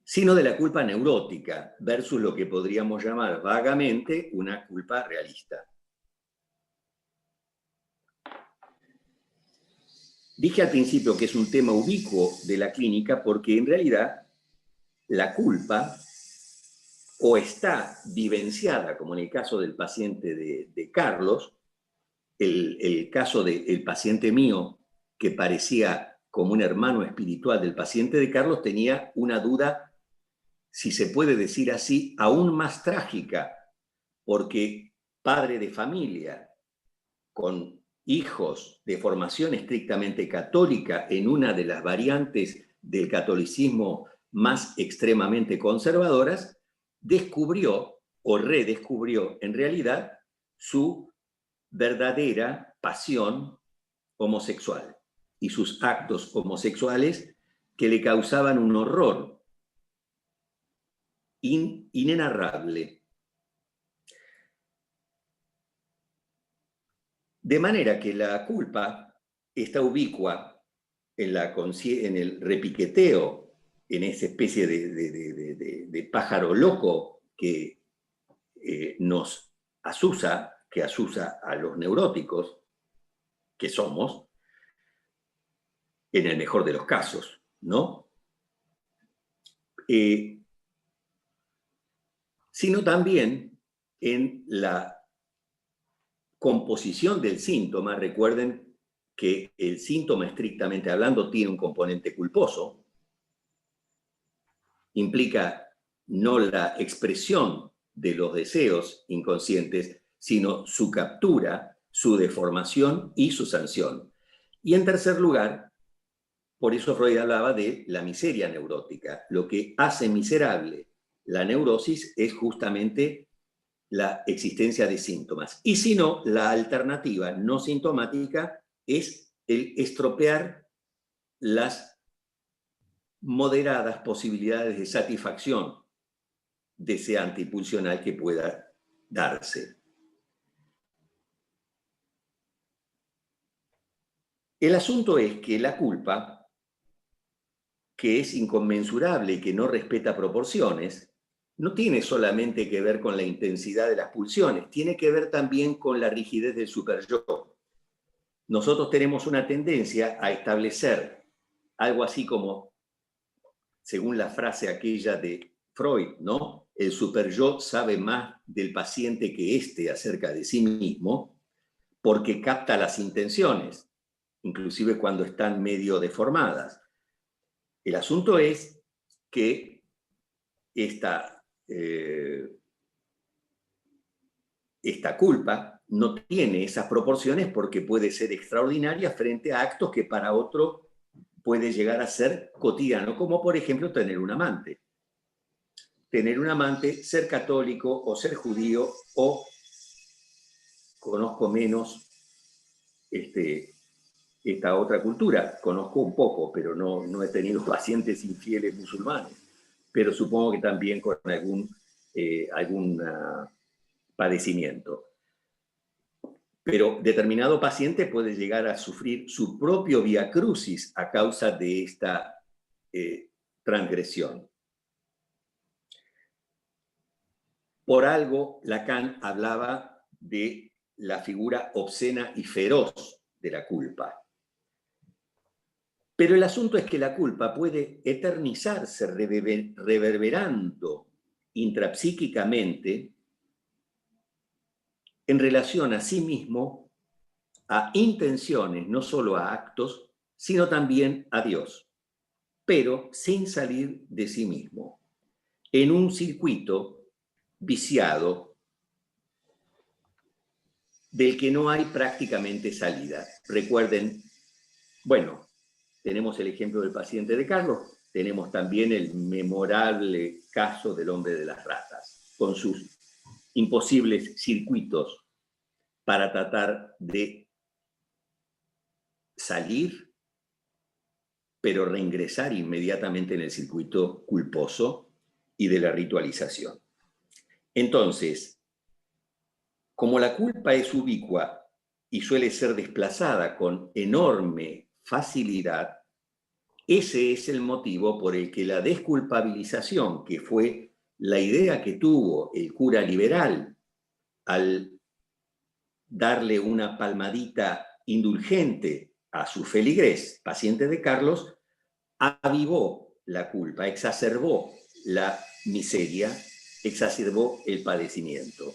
sino de la culpa neurótica versus lo que podríamos llamar vagamente una culpa realista. Dije al principio que es un tema ubicuo de la clínica porque en realidad la culpa o está vivenciada, como en el caso del paciente de Carlos, el caso del paciente mío que parecía como un hermano espiritual del paciente de Carlos, tenía una duda, si se puede decir así, aún más trágica, porque padre de familia, con hijos de formación estrictamente católica en una de las variantes del catolicismo más extremadamente conservadoras, descubrió o redescubrió en realidad su verdadera pasión homosexual y sus actos homosexuales que le causaban un horror inenarrable. De manera que la culpa está ubicua en el repiqueteo, en esa especie de pájaro loco que nos asusa, que asusa a los neuróticos, que somos, en el mejor de los casos, ¿no? Sino también en la composición del síntoma. Recuerden que el síntoma, estrictamente hablando, tiene un componente culposo. Implica no la expresión de los deseos inconscientes, sino su captura, su deformación y su sanción. Y en tercer lugar, por eso Freud hablaba de la miseria neurótica. Lo que hace miserable la neurosis es justamente la existencia de síntomas. Y si no, la alternativa no sintomática es el estropear las moderadas posibilidades de satisfacción deseante y pulsional que pueda darse. El asunto es que la culpa, que es inconmensurable y que no respeta proporciones, no tiene solamente que ver con la intensidad de las pulsiones, tiene que ver también con la rigidez del superyo. Nosotros tenemos una tendencia a establecer algo así como, según la frase aquella de Freud, ¿no? El superyo sabe más del paciente que éste acerca de sí mismo, porque capta las intenciones, inclusive cuando están medio deformadas. El asunto es que esta culpa no tiene esas proporciones porque puede ser extraordinaria frente a actos que para otro puede llegar a ser cotidiano, como por ejemplo tener un amante. Tener un amante, ser católico o ser judío, o conozco menos esta otra cultura. Conozco un poco, pero no he tenido pacientes infieles musulmanes. Pero supongo que también con algún padecimiento. Pero determinado paciente puede llegar a sufrir su propio viacrucis a causa de esta transgresión. Por algo, Lacan hablaba de la figura obscena y feroz de la culpa. Pero el asunto es que la culpa puede eternizarse reverberando intrapsíquicamente en relación a sí mismo, a intenciones, no solo a actos, sino también a Dios, pero sin salir de sí mismo, en un circuito viciado del que no hay prácticamente salida. Recuerden, bueno, tenemos el ejemplo del paciente de Carlos, tenemos también el memorable caso del hombre de las ratas, con sus imposibles circuitos para tratar de salir, pero reingresar inmediatamente en el circuito culposo y de la ritualización. Entonces, como la culpa es ubicua y suele ser desplazada con enorme facilidad, ese es el motivo por el que la desculpabilización, que fue la idea que tuvo el cura liberal al darle una palmadita indulgente a su feligrés, paciente de Carlos, avivó la culpa, exacerbó la miseria, exacerbó el padecimiento.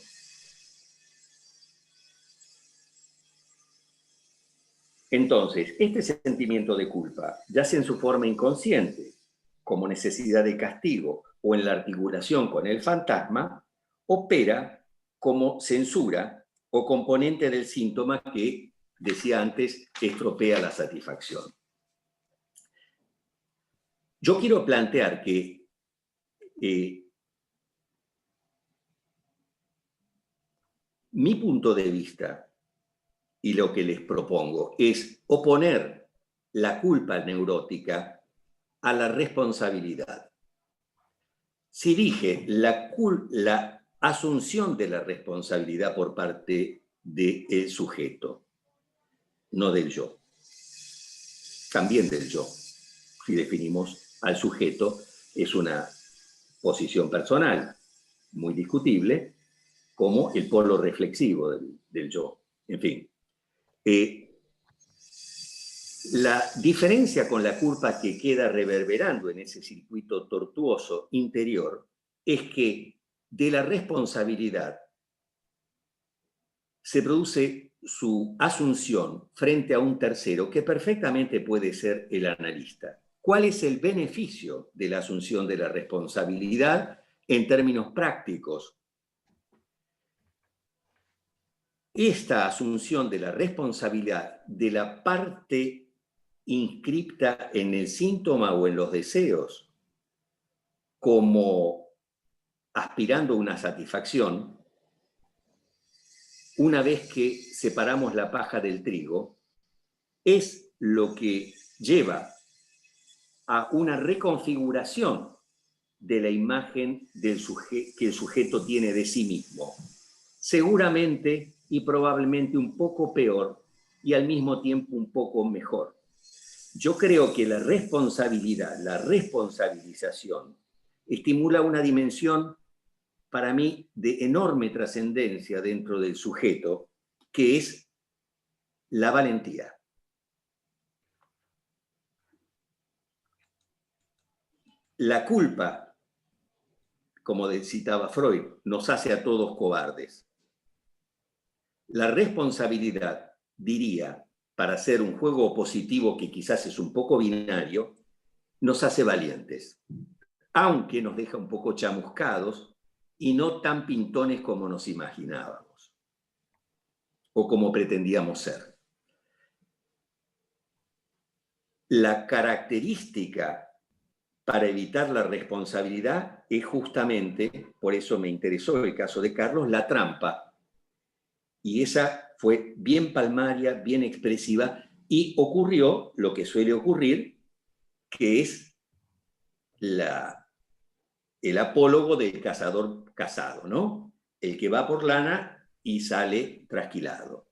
Entonces, este sentimiento de culpa, ya sea en su forma inconsciente, como necesidad de castigo, o en la articulación con el fantasma, opera como censura o componente del síntoma que, decía antes, estropea la satisfacción. Yo quiero plantear que mi punto de vista y lo que les propongo es oponer la culpa neurótica a la responsabilidad. Si dije la asunción de la responsabilidad por parte del sujeto, no del yo, también del yo. Si definimos al sujeto, es una posición personal muy discutible, como el polo reflexivo del yo. En fin, la diferencia con la culpa que queda reverberando en ese circuito tortuoso interior es que de la responsabilidad se produce su asunción frente a un tercero que perfectamente puede ser el analista. ¿Cuál es el beneficio de la asunción de la responsabilidad en términos prácticos? Esta asunción de la responsabilidad de la parte inscripta en el síntoma o en los deseos como aspirando a una satisfacción, una vez que separamos la paja del trigo, es lo que lleva a una reconfiguración de la imagen que el sujeto tiene de sí mismo. Seguramente y probablemente un poco peor y al mismo tiempo un poco mejor. Yo creo que la responsabilidad, la responsabilización, estimula una dimensión para mí de enorme trascendencia dentro del sujeto, que es la valentía. La culpa, como citaba Freud, nos hace a todos cobardes. La responsabilidad, diría, para hacer un juego positivo que quizás es un poco binario, nos hace valientes, aunque nos deja un poco chamuscados y no tan pintones como nos imaginábamos o como pretendíamos ser. La característica para evitar la responsabilidad es justamente, por eso me interesó el caso de Carlos, la trampa. Y esa fue bien palmaria, bien expresiva, y ocurrió lo que suele ocurrir, que es el apólogo del cazador cazado, ¿no? El que va por lana y sale trasquilado.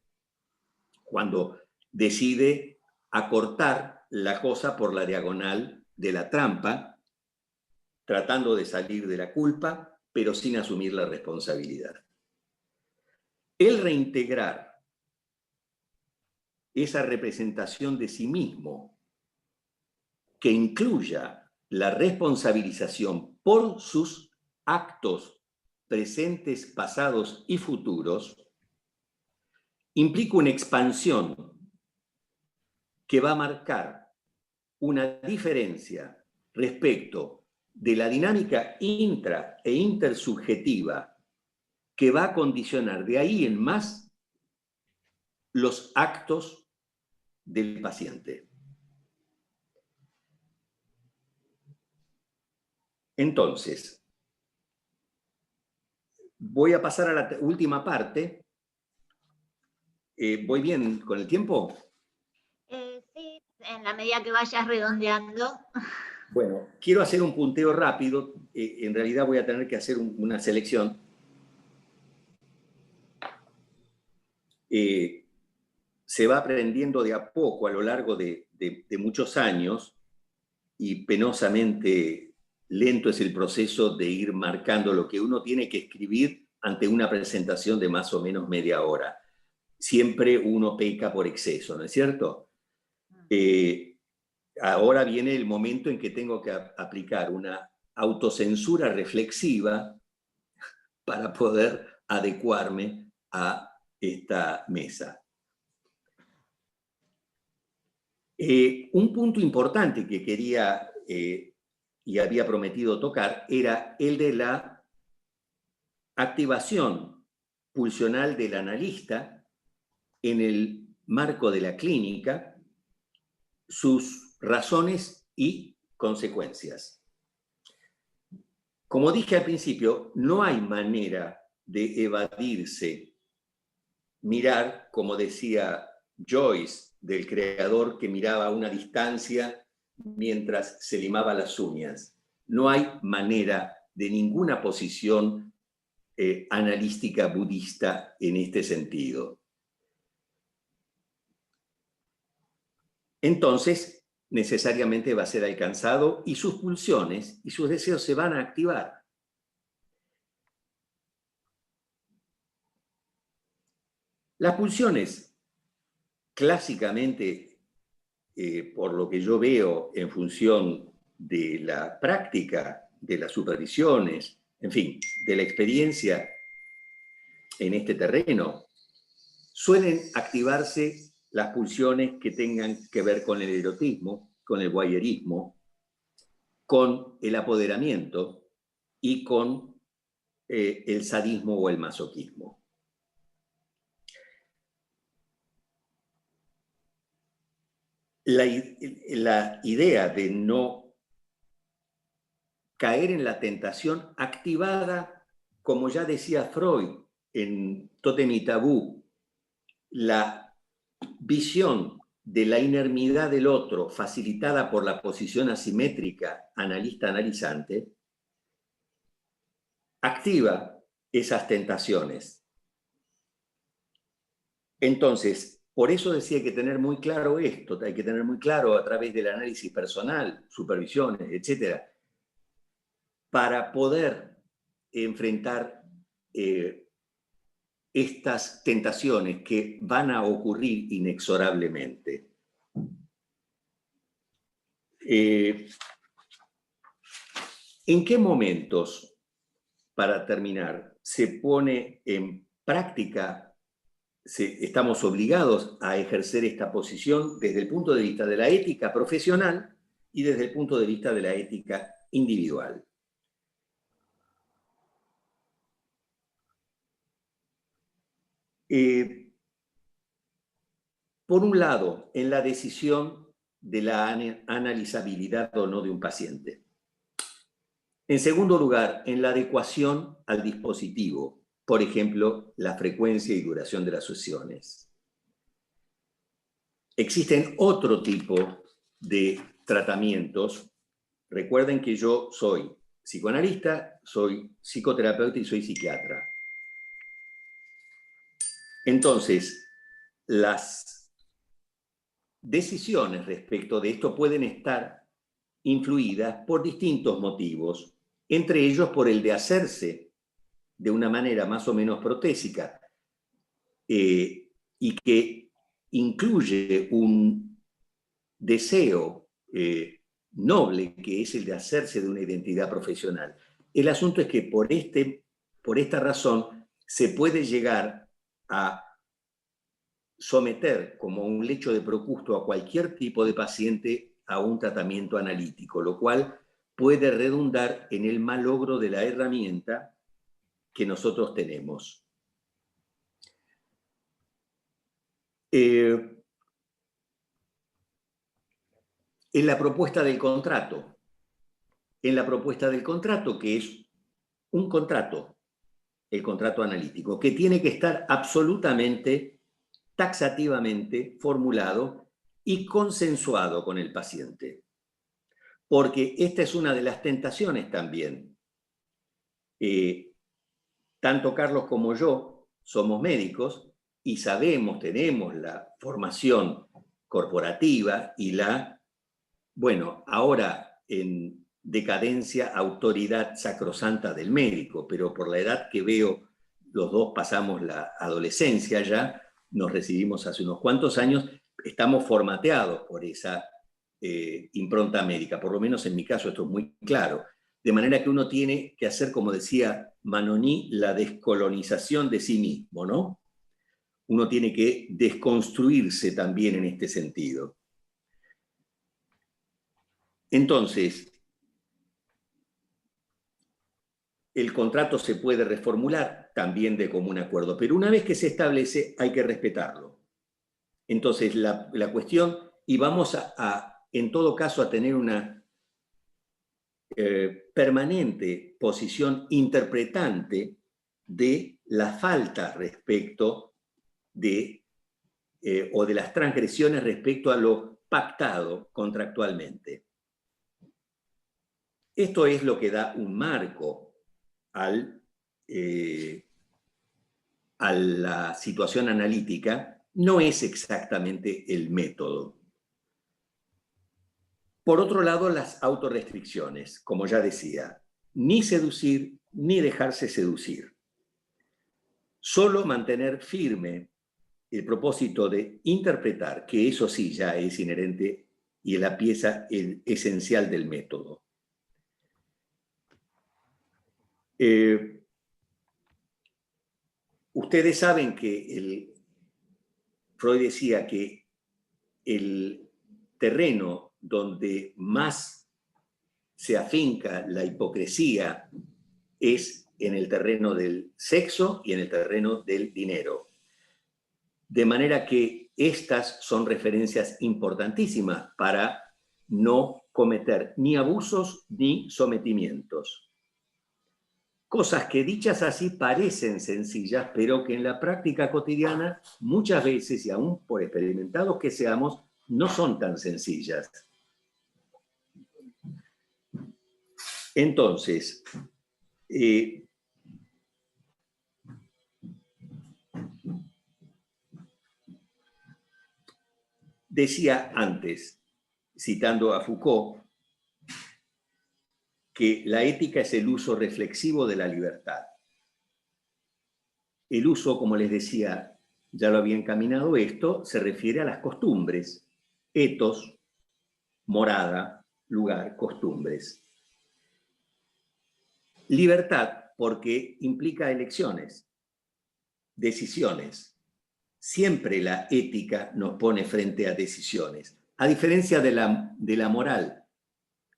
Cuando decide acortar la cosa por la diagonal de la trampa, tratando de salir de la culpa, pero sin asumir la responsabilidad. El reintegrar esa representación de sí mismo que incluya la responsabilización por sus actos presentes, pasados y futuros, implica una expansión que va a marcar una diferencia respecto de la dinámica intra e intersubjetiva que va a condicionar de ahí en más los actos del paciente. Entonces, voy a pasar a la última parte. ¿Voy bien con el tiempo? Sí, en la medida que vayas redondeando. Bueno, quiero hacer un punteo rápido. En realidad voy a tener que hacer una selección. se va aprendiendo de a poco a lo largo de muchos años, y penosamente lento es el proceso de ir marcando lo que uno tiene que escribir ante una presentación de más o menos media hora. Siempre uno peca por exceso, ¿no es cierto? Ahora viene el momento en que tengo que aplicar una autocensura reflexiva para poder adecuarme a esta mesa. Un punto importante que quería y había prometido tocar era el de la activación pulsional del analista en el marco de la clínica, sus razones y consecuencias. Como dije al principio, no hay manera de evadirse, mirar, como decía Joyce, del creador que miraba a una distancia mientras se limaba las uñas. No hay manera de ninguna posición analítica budista en este sentido. Entonces, necesariamente va a ser alcanzado y sus pulsiones y sus deseos se van a activar. Las pulsiones, clásicamente, por lo que yo veo en función de la práctica, de las supervisiones, en fin, de la experiencia en este terreno, suelen activarse las pulsiones que tengan que ver con el erotismo, con el voyeurismo, con el apoderamiento y con el sadismo o el masoquismo. La idea de no caer en la tentación activada, como ya decía Freud en Tótem y Tabú, la visión de la inermidad del otro facilitada por la posición asimétrica analista-analizante, activa esas tentaciones. Entonces, por eso decía que tener muy claro esto, hay que tener muy claro a través del análisis personal, supervisiones, etcétera, para poder enfrentar estas tentaciones que van a ocurrir inexorablemente. ¿En qué momentos, para terminar, se pone en práctica, estamos obligados a ejercer esta posición desde el punto de vista de la ética profesional y desde el punto de vista de la ética individual? Por un lado, en la decisión de la analizabilidad o no de un paciente. En segundo lugar, en la adecuación al dispositivo, por ejemplo, la frecuencia y duración de las sesiones. Existen otro tipo de tratamientos. Recuerden que yo soy psicoanalista, soy psicoterapeuta y soy psiquiatra. Entonces, las decisiones respecto de esto pueden estar influidas por distintos motivos, entre ellos por el de hacerse de una manera más o menos protésica y que incluye un deseo noble, que es el de hacerse de una identidad profesional. El asunto es que por esta razón se puede llegar a someter como un lecho de Procusto a cualquier tipo de paciente a un tratamiento analítico, lo cual puede redundar en el malogro de la herramienta que nosotros tenemos. En la propuesta del contrato, que es un contrato, el contrato analítico, que tiene que estar absolutamente, taxativamente formulado y consensuado con el paciente. Porque esta es una de las tentaciones también. Tanto Carlos como yo somos médicos y sabemos, tenemos la formación corporativa y la, bueno, ahora en decadencia, autoridad sacrosanta del médico, pero por la edad que veo, los dos pasamos la adolescencia ya, nos recibimos hace unos cuantos años, estamos formateados por esa impronta médica, por lo menos en mi caso esto es muy claro, de manera que uno tiene que hacer, como decía Manoni, la descolonización de sí mismo, ¿no? Uno tiene que desconstruirse también en este sentido. Entonces, el contrato se puede reformular también de común acuerdo, pero una vez que se establece hay que respetarlo. Entonces, la cuestión, y vamos en todo caso a tener una permanente posición interpretante de la falta respecto de, o de las transgresiones respecto a lo pactado contractualmente. Esto es lo que da un marco a la situación analítica, no es exactamente el método. Por otro lado, las autorrestricciones, como ya decía, ni seducir ni dejarse seducir. Solo mantener firme el propósito de interpretar, que eso sí ya es inherente y es la pieza esencial del método. Ustedes saben que Freud decía que el terreno donde más se afinca la hipocresía es en el terreno del sexo y en el terreno del dinero. De manera que estas son referencias importantísimas para no cometer ni abusos ni sometimientos. Cosas que dichas así parecen sencillas, pero que en la práctica cotidiana muchas veces, y aún por experimentados que seamos, no son tan sencillas. Entonces, decía antes, citando a Foucault, que la ética es el uso reflexivo de la libertad. El uso, como les decía, ya lo había encaminado esto, se refiere a las costumbres, etos, morada, lugar, costumbres. Libertad porque implica elecciones, decisiones. Siempre la ética nos pone frente a decisiones, a diferencia de la moral,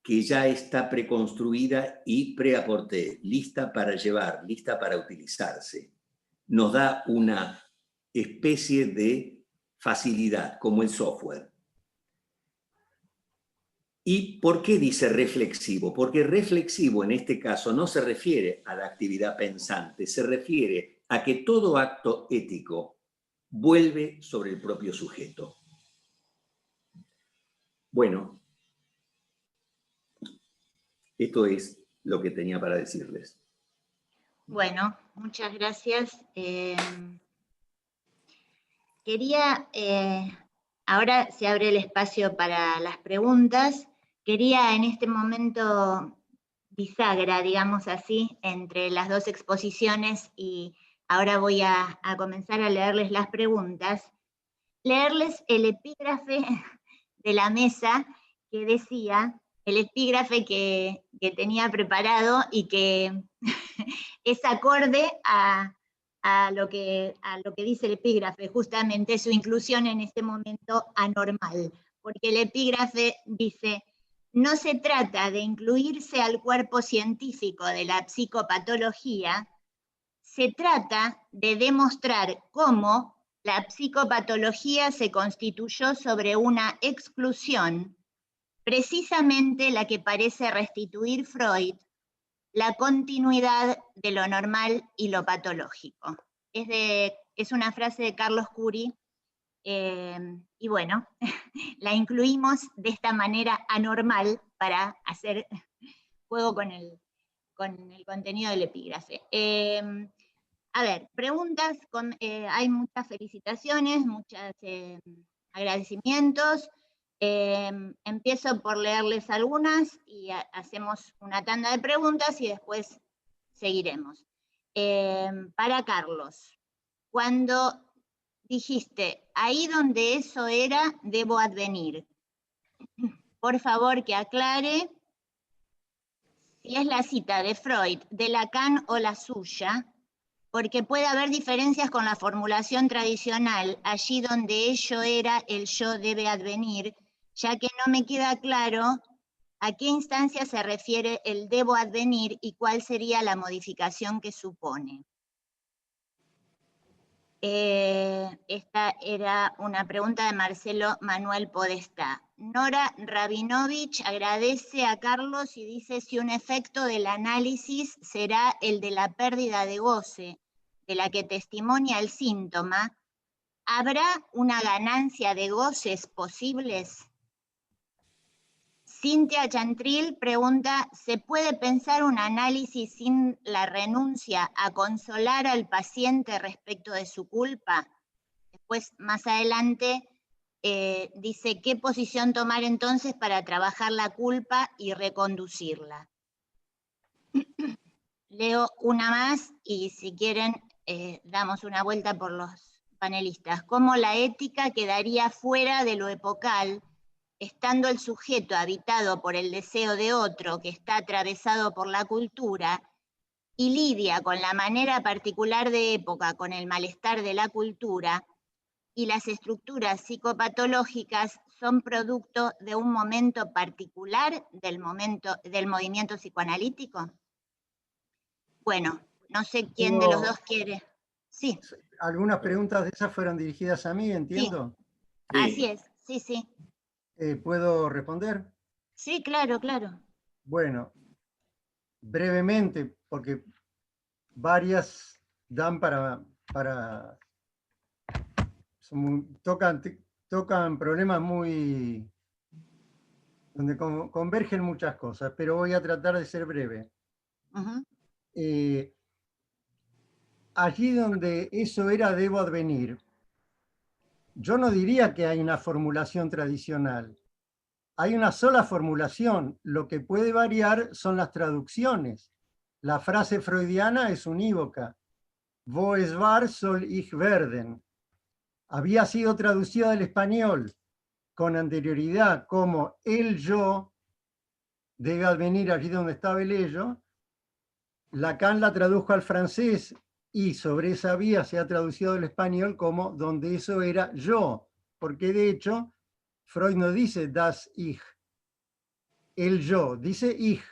que ya está preconstruida y preaporté, lista para llevar, lista para utilizarse. Nos da una especie de facilidad, como el software. ¿Y por qué dice reflexivo? Porque reflexivo en este caso no se refiere a la actividad pensante, se refiere a que todo acto ético vuelve sobre el propio sujeto. Bueno, esto es lo que tenía para decirles. Bueno, muchas gracias. Quería, ahora se abre el espacio para las preguntas. Quería en este momento bisagra, digamos así, entre las dos exposiciones y ahora voy a comenzar a leerles las preguntas. Leerles el epígrafe de la mesa que decía, el epígrafe que tenía preparado y que es acorde a lo que dice el epígrafe, justamente su inclusión en este momento anormal, porque el epígrafe dice, no se trata de incluirse al cuerpo científico de la psicopatología, se trata de demostrar cómo la psicopatología se constituyó sobre una exclusión, precisamente la que parece restituir Freud, la continuidad de lo normal y lo patológico. Es una frase de Carlos Cury, y bueno, la incluimos de esta manera anormal para hacer juego con el contenido del epígrafe. A ver, preguntas, hay muchas felicitaciones, muchos agradecimientos. Empiezo por leerles algunas y hacemos una tanda de preguntas y después seguiremos. Para Carlos, cuando dijiste, ahí donde eso era, debo advenir, por favor que aclare si es la cita de Freud, de Lacan o la suya, porque puede haber diferencias con la formulación tradicional, allí donde ello era, el yo debe advenir, ya que no me queda claro a qué instancia se refiere el debo advenir y cuál sería la modificación que supone. Esta era una pregunta de Marcelo Manuel Podestá. Nora Rabinovich agradece a Carlos y dice si un efecto del análisis será el de la pérdida de goce, de la que testimonia el síntoma. ¿Habrá una ganancia de goces posibles? Cintia Chantril pregunta, ¿se puede pensar un análisis sin la renuncia a consolar al paciente respecto de su culpa? Después, más adelante, dice, ¿qué posición tomar entonces para trabajar la culpa y reconducirla? Leo una más y si quieren damos una vuelta por los panelistas. ¿Cómo la ética quedaría fuera de lo epocal, estando el sujeto habitado por el deseo de otro que está atravesado por la cultura y lidia con la manera particular de época, con el malestar de la cultura, y las estructuras psicopatológicas son producto de un momento particular del movimiento psicoanalítico? Bueno, no sé quién de los dos quiere. Sí. Algunas preguntas de esas fueron dirigidas a mí, entiendo. Sí. Así es, sí, sí. ¿Puedo responder? Sí, claro, claro. Bueno, brevemente, porque varias dan tocan problemas muy, donde convergen muchas cosas, pero voy a tratar de ser breve. Allí donde eso era, debo advenir. Yo no diría que hay una formulación tradicional. Hay una sola formulación. Lo que puede variar son las traducciones. La frase freudiana es unívoca. Wo es war, soll ich werden. Había sido traducida al español con anterioridad como el yo debe advenir allí donde estaba el ello. Lacan la tradujo al francés y sobre esa vía se ha traducido al español como donde eso era yo, porque de hecho Freud no dice das Ich, el yo, dice Ich,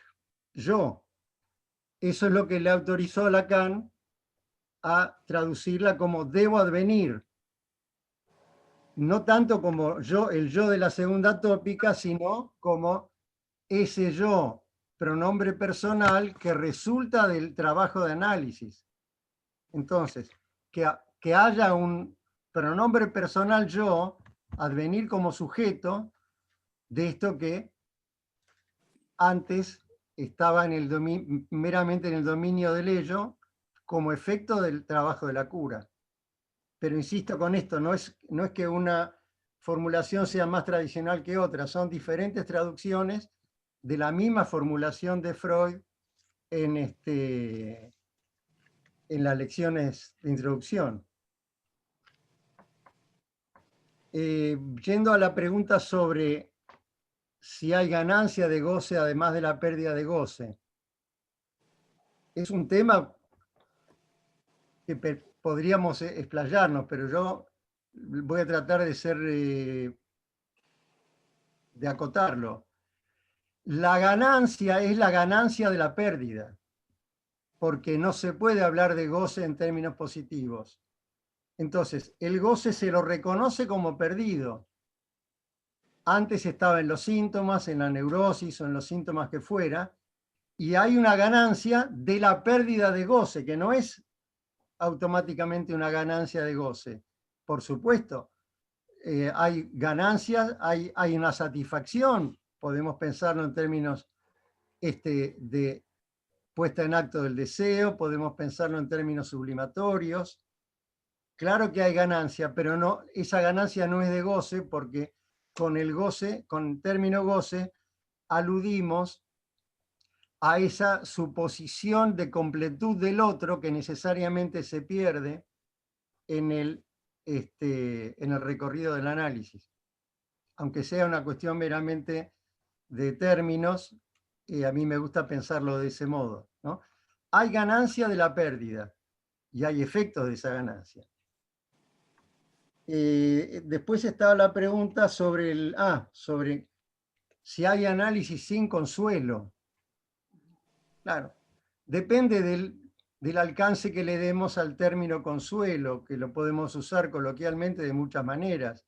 yo. Eso es lo que le autorizó a Lacan a traducirla como debo advenir. No tanto como yo, el yo de la segunda tópica, sino como ese yo, pronombre personal que resulta del trabajo de análisis. Entonces, que haya un pronombre personal yo, advenir como sujeto de esto que antes estaba meramente en el dominio del ello como efecto del trabajo de la cura. Pero insisto con esto, no es que una formulación sea más tradicional que otra, son diferentes traducciones de la misma formulación de Freud en las lecciones de introducción. Yendo a la pregunta sobre si hay ganancia de goce además de la pérdida de goce, es un tema que podríamos explayarnos, pero yo voy a tratar de acotarlo. La ganancia es la ganancia de la pérdida, porque no se puede hablar de goce en términos positivos. Entonces, el goce se lo reconoce como perdido. Antes estaba en los síntomas, en la neurosis o en los síntomas que fuera, y hay una ganancia de la pérdida de goce, que no es automáticamente una ganancia de goce. Por supuesto, hay ganancias, hay una satisfacción, podemos pensarlo en términos de puesta en acto del deseo, podemos pensarlo en términos sublimatorios. Claro que hay ganancia, pero no, esa ganancia no es de goce, porque con el goce, con el término goce, aludimos a esa suposición de completud del otro que necesariamente se pierde en el recorrido del análisis. Aunque sea una cuestión meramente de términos, a mí me gusta pensarlo de ese modo, ¿no? Hay ganancia de la pérdida y hay efectos de esa ganancia. Después estaba la pregunta sobre sobre si hay análisis sin consuelo. Claro, depende del alcance que le demos al término consuelo, que lo podemos usar coloquialmente de muchas maneras.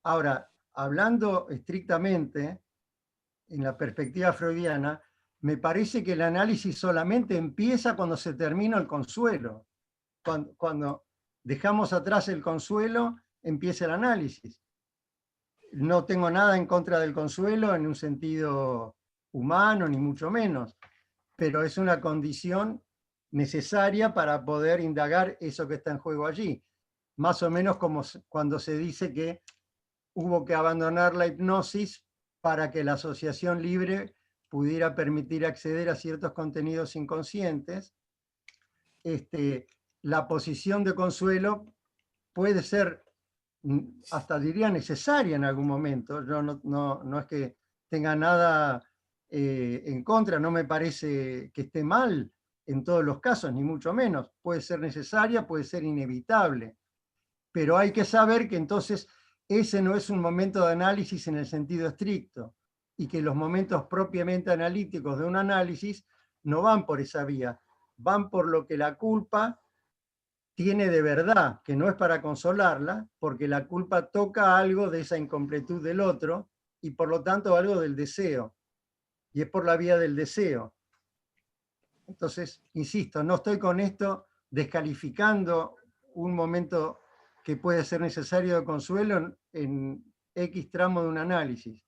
Ahora, hablando estrictamente, en la perspectiva freudiana, me parece que el análisis solamente empieza cuando se termina el consuelo. Cuando dejamos atrás el consuelo, empieza el análisis. No tengo nada en contra del consuelo en un sentido humano, ni mucho menos, pero es una condición necesaria para poder indagar eso que está en juego allí. Más o menos como cuando se dice que hubo que abandonar la hipnosis para que la asociación libre pudiera permitir acceder a ciertos contenidos inconscientes. La posición de consuelo puede ser, hasta diría, necesaria en algún momento. Yo no es que tenga nada en contra, no me parece que esté mal en todos los casos, ni mucho menos. Puede ser necesaria, puede ser inevitable. Pero hay que saber que entonces ese no es un momento de análisis en el sentido estricto, y que los momentos propiamente analíticos de un análisis no van por esa vía, van por lo que la culpa tiene de verdad, que no es para consolarla, porque la culpa toca algo de esa incompletud del otro, y por lo tanto algo del deseo, y es por la vía del deseo. Entonces, insisto, no estoy con esto descalificando un momento que puede ser necesario de consuelo en X tramo de un análisis.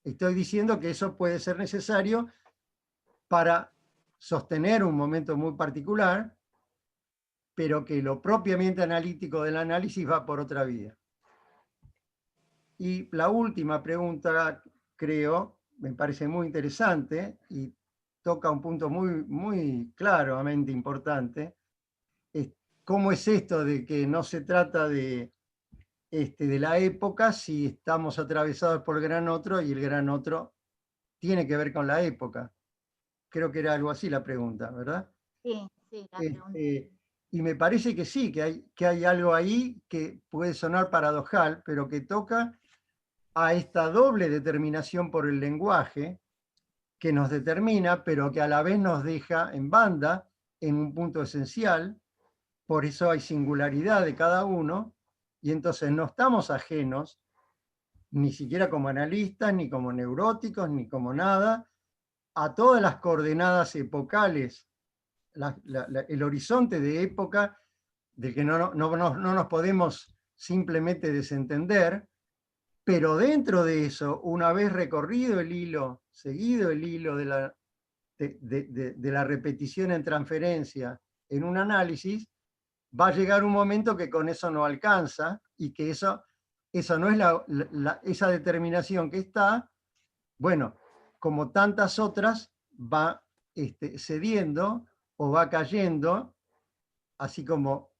Estoy diciendo que eso puede ser necesario para sostener un momento muy particular, pero que lo propiamente analítico del análisis va por otra vía. Y la última pregunta, creo, me parece muy interesante y toca un punto muy claramente importante. ¿Cómo es esto de que no se trata de la época si estamos atravesados por el gran otro y el gran otro tiene que ver con la época? Creo que era algo así la pregunta, ¿verdad? Sí, la pregunta. Y me parece que sí, que hay algo ahí que puede sonar paradojal, pero que toca a esta doble determinación por el lenguaje que nos determina, pero que a la vez nos deja en banda en un punto esencial. Por eso hay singularidad de cada uno, y entonces no estamos ajenos, ni siquiera como analistas, ni como neuróticos, ni como nada, a todas las coordenadas epocales, el horizonte de época del que no nos podemos simplemente desentender, pero dentro de eso, una vez recorrido el hilo, seguido el hilo de la repetición en transferencia en un análisis, va a llegar un momento que con eso no alcanza, y que eso no es esa determinación que está, bueno, como tantas otras, va cediendo o va cayendo, así como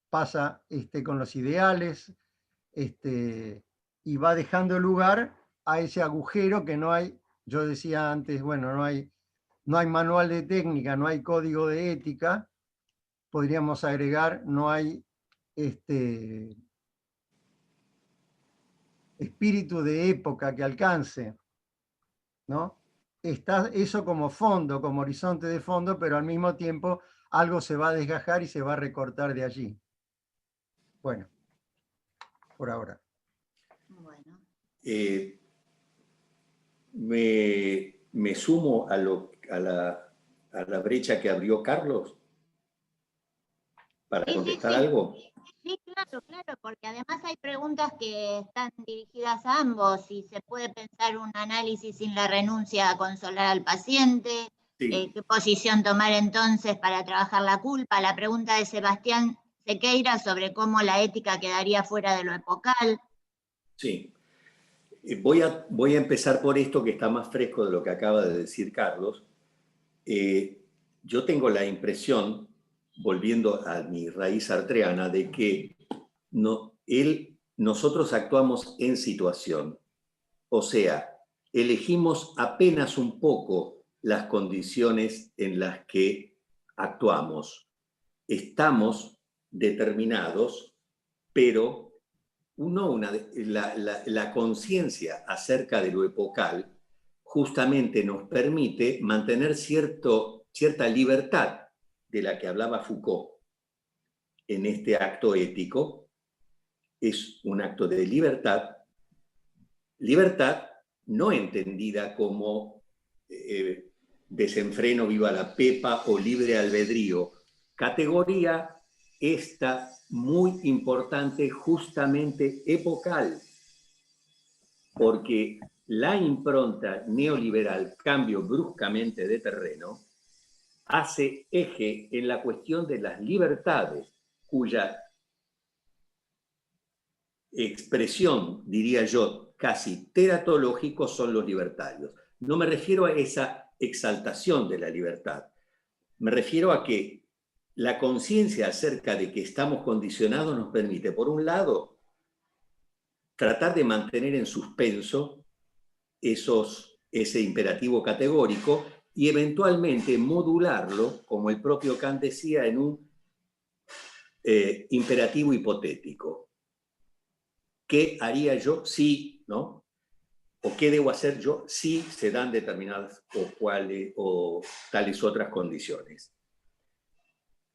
pasa con los ideales, y va dejando lugar a ese agujero que no hay. Yo decía antes, bueno, no hay manual de técnica, no hay código de ética. Podríamos agregar, no hay espíritu de época que alcance, ¿no? Está eso como fondo, como horizonte de fondo, pero al mismo tiempo algo se va a desgajar y se va a recortar de allí. Bueno, por ahora. Bueno. Me sumo a la brecha que abrió Carlos para contestar algo. Sí, claro, porque además hay preguntas que están dirigidas a ambos, si se puede pensar un análisis sin la renuncia a consolar al paciente, Sí. ¿Qué posición tomar entonces para trabajar la culpa? La pregunta de Sebastián Sequeira sobre cómo la ética quedaría fuera de lo epocal. Sí. Voy a empezar por esto que está más fresco de lo que acaba de decir Carlos. Yo tengo la impresión, volviendo a mi raíz sartreana, de que nosotros actuamos en situación. O sea, elegimos apenas un poco las condiciones en las que actuamos. Estamos determinados, pero la conciencia acerca de lo epocal justamente nos permite mantener cierta libertad de la que hablaba Foucault en este acto ético. Es un acto de libertad no entendida como desenfreno, viva la pepa o libre albedrío, categoría esta muy importante, justamente epocal, porque la impronta neoliberal, cambio bruscamente de terreno, hace eje en la cuestión de las libertades, cuya expresión, diría yo, casi teratológico son los libertarios. No me refiero a esa exaltación de la libertad, me refiero a que la conciencia acerca de que estamos condicionados nos permite, por un lado, tratar de mantener en suspenso ese imperativo categórico y eventualmente modularlo, como el propio Kant decía, en un imperativo hipotético. ¿Qué haría yo si, no? ¿O qué debo hacer yo si se dan determinadas o tales otras condiciones?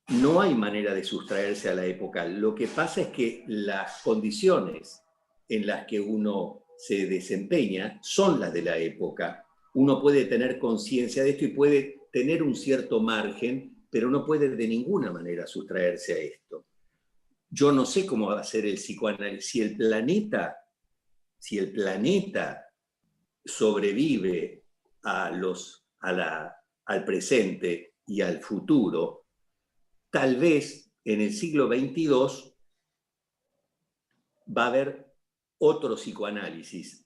No hay manera de sustraerse a la época. Lo que pasa es que las condiciones en las que uno se desempeña son las de la época. Uno puede tener conciencia de esto y puede tener un cierto margen, pero no puede de ninguna manera sustraerse a esto. Yo no sé cómo va a ser el psicoanálisis. Si el planeta sobrevive al presente y al futuro, tal vez en el siglo XXII va a haber otro psicoanálisis.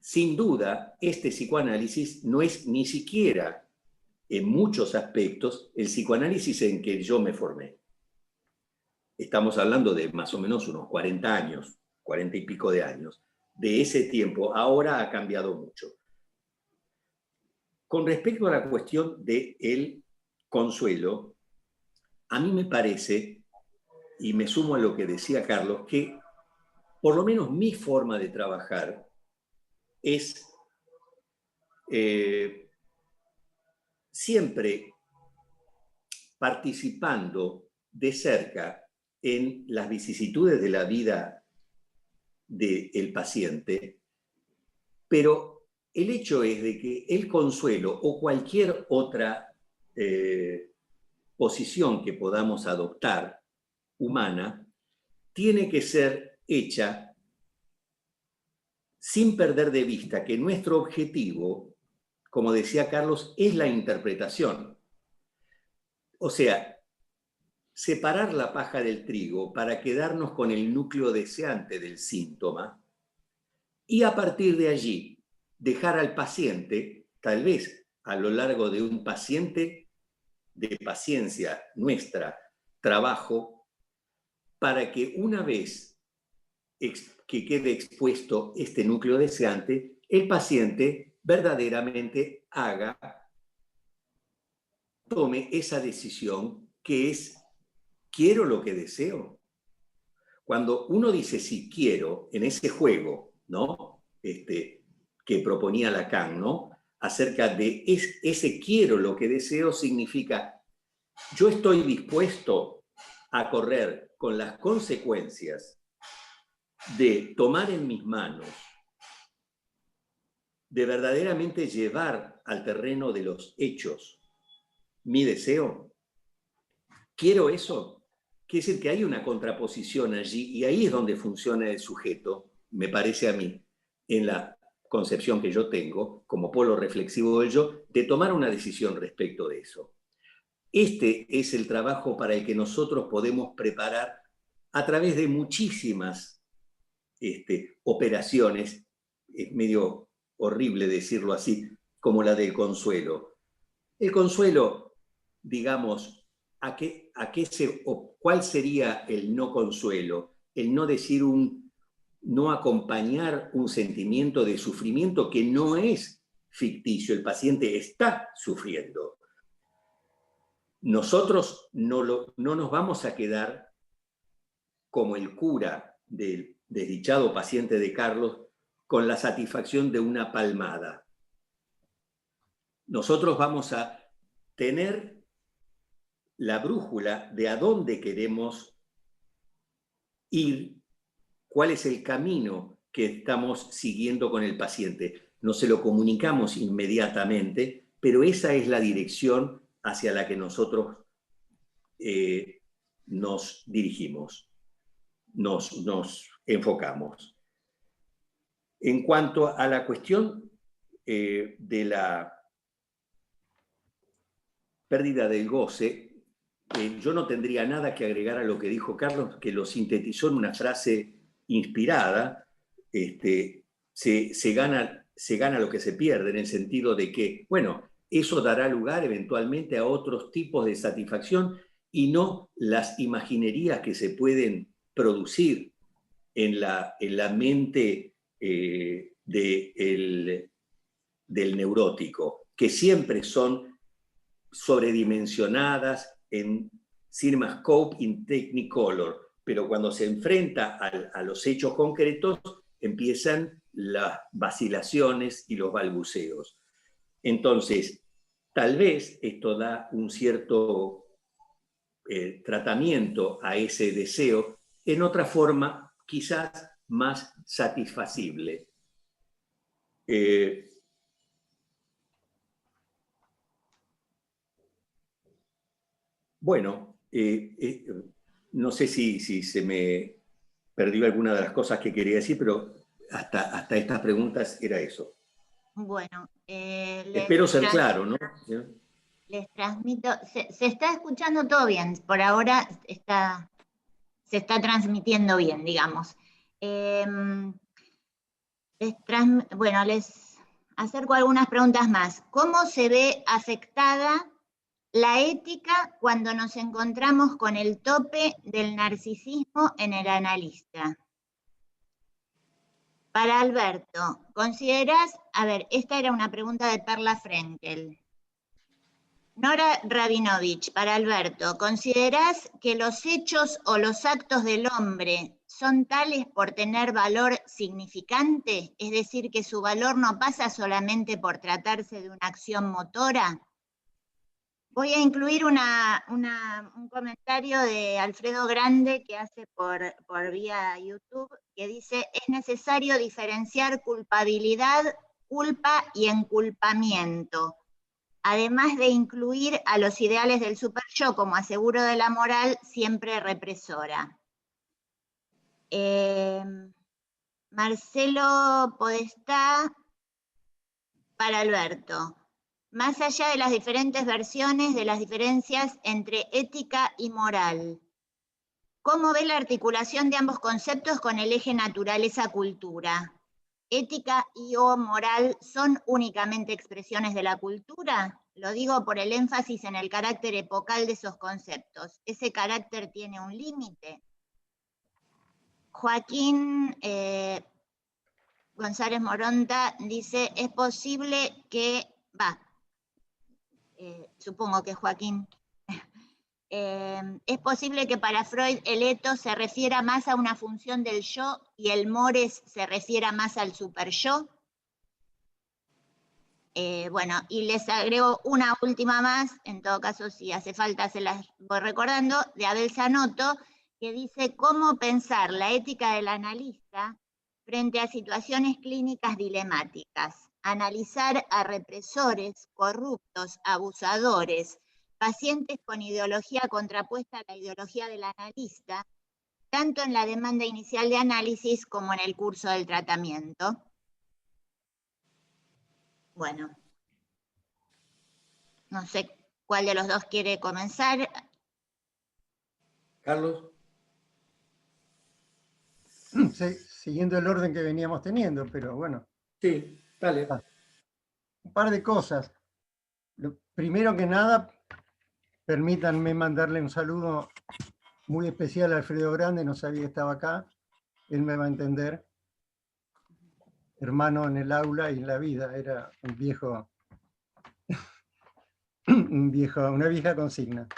Sin duda, este psicoanálisis no es ni siquiera, en muchos aspectos, el psicoanálisis en que yo me formé. Estamos hablando de más o menos unos 40 años, 40 y pico de años. De ese tiempo, ahora ha cambiado mucho. Con respecto a la cuestión del consuelo, a mí me parece, y me sumo a lo que decía Carlos, que por lo menos mi forma de trabajar es siempre participando de cerca en las vicisitudes de la vida del paciente, pero el hecho es de que el consuelo o cualquier otra posición que podamos adoptar humana tiene que ser hecha sin perder de vista que nuestro objetivo, como decía Carlos, es la interpretación. O sea, separar la paja del trigo para quedarnos con el núcleo deseante del síntoma y a partir de allí dejar al paciente, tal vez a lo largo de un paciente de paciencia nuestra, trabajo, para que una vez que quede expuesto este núcleo deseante, el paciente verdaderamente tome esa decisión que es, ¿quiero lo que deseo? Cuando uno dice sí quiero, en ese juego, ¿no? Que proponía Lacan, ¿no? Acerca de ese quiero lo que deseo, significa yo estoy dispuesto a correr con las consecuencias de tomar en mis manos, de verdaderamente llevar al terreno de los hechos mi deseo. ¿Quiero eso? Quiere decir que hay una contraposición allí y ahí es donde funciona el sujeto, me parece a mí, en la concepción que yo tengo, como polo reflexivo del yo, de tomar una decisión respecto de eso. Este es el trabajo para el que nosotros podemos preparar a través de muchísimas operaciones, es medio horrible decirlo así, como la del consuelo. El consuelo, digamos, ¿cuál sería el no consuelo? El no decir no acompañar un sentimiento de sufrimiento que no es ficticio, el paciente está sufriendo. Nosotros no nos vamos a quedar como el cura del desdichado paciente de Carlos con la satisfacción de una palmada. Nosotros vamos a tener la brújula de a dónde queremos ir, cuál es el camino que estamos siguiendo con el paciente. No se lo comunicamos inmediatamente, pero esa es la dirección hacia la que nosotros nos dirigimos, nos enfocamos. En cuanto a la cuestión de la pérdida del goce, yo no tendría nada que agregar a lo que dijo Carlos, que lo sintetizó en una frase inspirada. Se gana lo que se pierde, en el sentido de que, bueno, eso dará lugar eventualmente a otros tipos de satisfacción y no las imaginerías que se pueden producir en la mente del neurótico, que siempre son sobredimensionadas en CinemaScope, in Technicolor, pero cuando se enfrenta a los hechos concretos empiezan las vacilaciones y los balbuceos. Entonces, tal vez esto da un cierto tratamiento a ese deseo en otra forma, quizás más satisfacible. Bueno, no sé si se me perdió alguna de las cosas que quería decir, pero hasta estas preguntas era eso. Bueno, espero ser claro, ¿no? Les transmito, se está escuchando todo bien, por ahora se está transmitiendo bien, digamos. Bueno, les acerco algunas preguntas más. ¿Cómo se ve afectada la ética cuando nos encontramos con el tope del narcisismo en el analista? Para Alberto, ¿considerás, a ver, esta era una pregunta de Perla Frenkel. Nora Rabinovich, para Alberto, ¿considerás que los hechos o los actos del hombre son tales por tener valor significante? Es decir, que su valor no pasa solamente por tratarse de una acción motora. Voy a incluir un comentario de Alfredo Grande que hace por vía YouTube, que dice: es necesario diferenciar culpabilidad, culpa y enculpamiento, además de incluir a los ideales del superyo como aseguro de la moral siempre represora. Marcelo Podestá, para Alberto. Más allá de las diferentes versiones de las diferencias entre ética y moral, ¿cómo ve la articulación de ambos conceptos con el eje naturaleza-cultura? ¿Ética y o moral son únicamente expresiones de la cultura? Lo digo por el énfasis en el carácter epocal de esos conceptos. ¿Ese carácter tiene un límite? Joaquín González Moronta dice: es posible que... supongo que Joaquín, es posible que para Freud el ethos se refiera más a una función del yo y el mores se refiera más al superyo. Bueno, y les agrego una última más, en todo caso si hace falta se las voy recordando, de Abel Zanotto, que dice: ¿cómo pensar la ética del analista frente a situaciones clínicas dilemáticas? Analizar a represores, corruptos, abusadores, pacientes con ideología contrapuesta a la ideología del analista, tanto en la demanda inicial de análisis como en el curso del tratamiento. Bueno, no sé cuál de los dos quiere comenzar. Carlos. Sí, siguiendo el orden que veníamos teniendo, pero bueno. Sí, dale. Un par de cosas. Primero que nada, permítanme mandarle un saludo muy especial a Alfredo Grande, no sabía que estaba acá, él me va a entender. Hermano en el aula y en la vida, era un viejo, una vieja consigna.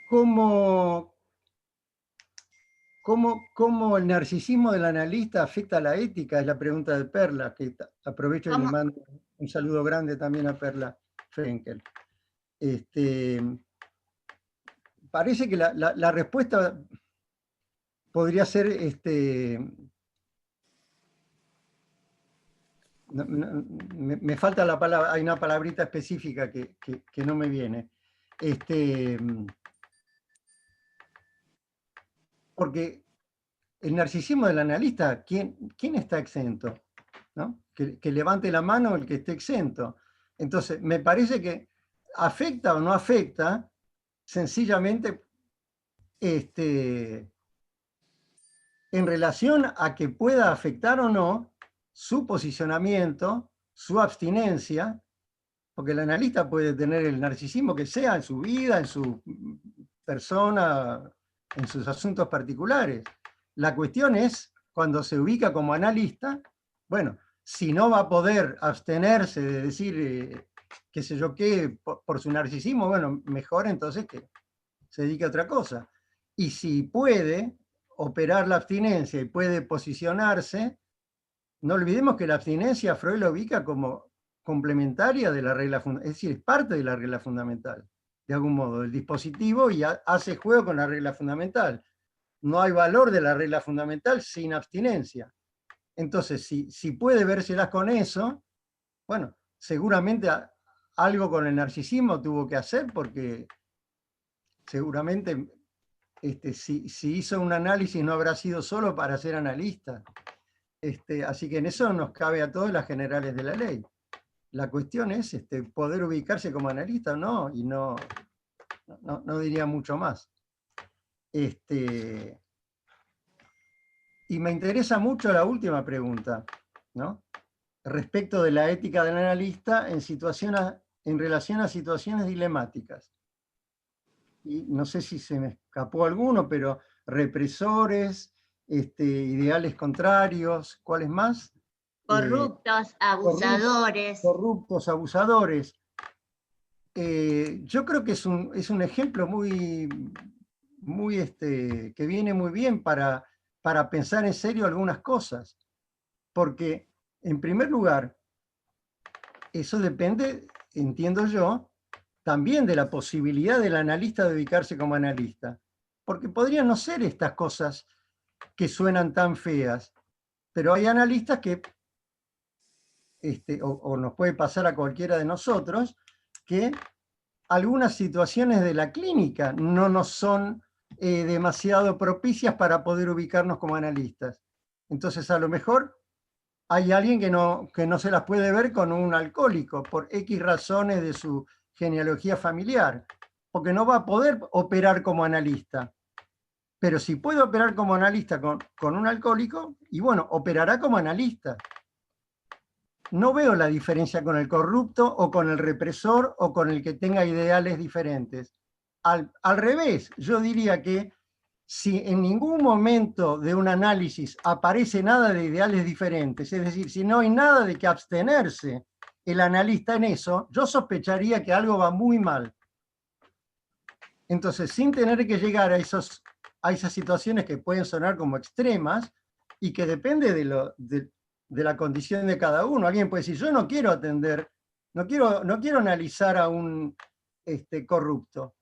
¿Cómo el narcisismo del analista afecta a la ética? Es la pregunta de Perla, que aprovecho y le mando un saludo grande también a Perla Frenkel. Parece que la respuesta podría ser, me falta la palabra, hay una palabrita específica que no me viene. Porque el narcisismo del analista, ¿quién está exento? ¿No? Que levante la mano el que esté exento. Entonces, me parece que afecta o no afecta, sencillamente en relación a que pueda afectar o no su posicionamiento, su abstinencia, porque el analista puede tener el narcisismo que sea en su vida, en su persona, en sus asuntos particulares. La cuestión es, cuando se ubica como analista, bueno, si no va a poder abstenerse de decir qué sé yo qué por su narcisismo, bueno, mejor entonces que se dedique a otra cosa. Y si puede operar la abstinencia y puede posicionarse, no olvidemos que la abstinencia Freud la ubica como complementaria de la regla fundamental, es decir, es parte de la regla fundamental, de algún modo, el dispositivo, y hace juego con la regla fundamental. No hay valor de la regla fundamental sin abstinencia. Entonces, si puede vérselas con eso, bueno, seguramente algo con el narcisismo tuvo que hacer, porque seguramente si hizo un análisis no habrá sido solo para ser analista. Así que en eso nos cabe a todos las generales de la ley. La cuestión es poder ubicarse como analista o no, y no diría mucho más. Y me interesa mucho la última pregunta, ¿no? Respecto de la ética del analista en relación a situaciones dilemáticas. Y no sé si se me escapó alguno, pero represores, ideales contrarios, ¿cuáles más? Corruptos, abusadores. Corruptos, abusadores. Yo creo que es un ejemplo muy que viene muy bien para pensar en serio algunas cosas. Porque, en primer lugar, eso depende, entiendo yo, también de la posibilidad del analista de ubicarse como analista. Porque podrían no ser estas cosas que suenan tan feas, pero hay analistas que, o nos puede pasar a cualquiera de nosotros, que algunas situaciones de la clínica no nos son demasiado propicias para poder ubicarnos como analistas. Entonces, a lo mejor hay alguien que no se las puede ver con un alcohólico por X razones de su genealogía familiar, porque no va a poder operar como analista. Pero si puede operar como analista con un alcohólico, y bueno, operará como analista. No veo la diferencia con el corrupto o con el represor o con el que tenga ideales diferentes. Al revés, yo diría que si en ningún momento de un análisis aparece nada de ideales diferentes, es decir, si no hay nada de que abstenerse el analista en eso, yo sospecharía que algo va muy mal. Entonces, sin tener que llegar a esas situaciones que pueden sonar como extremas y que depende de la condición de cada uno. Alguien puede decir, yo no quiero atender, no quiero analizar a un corrupto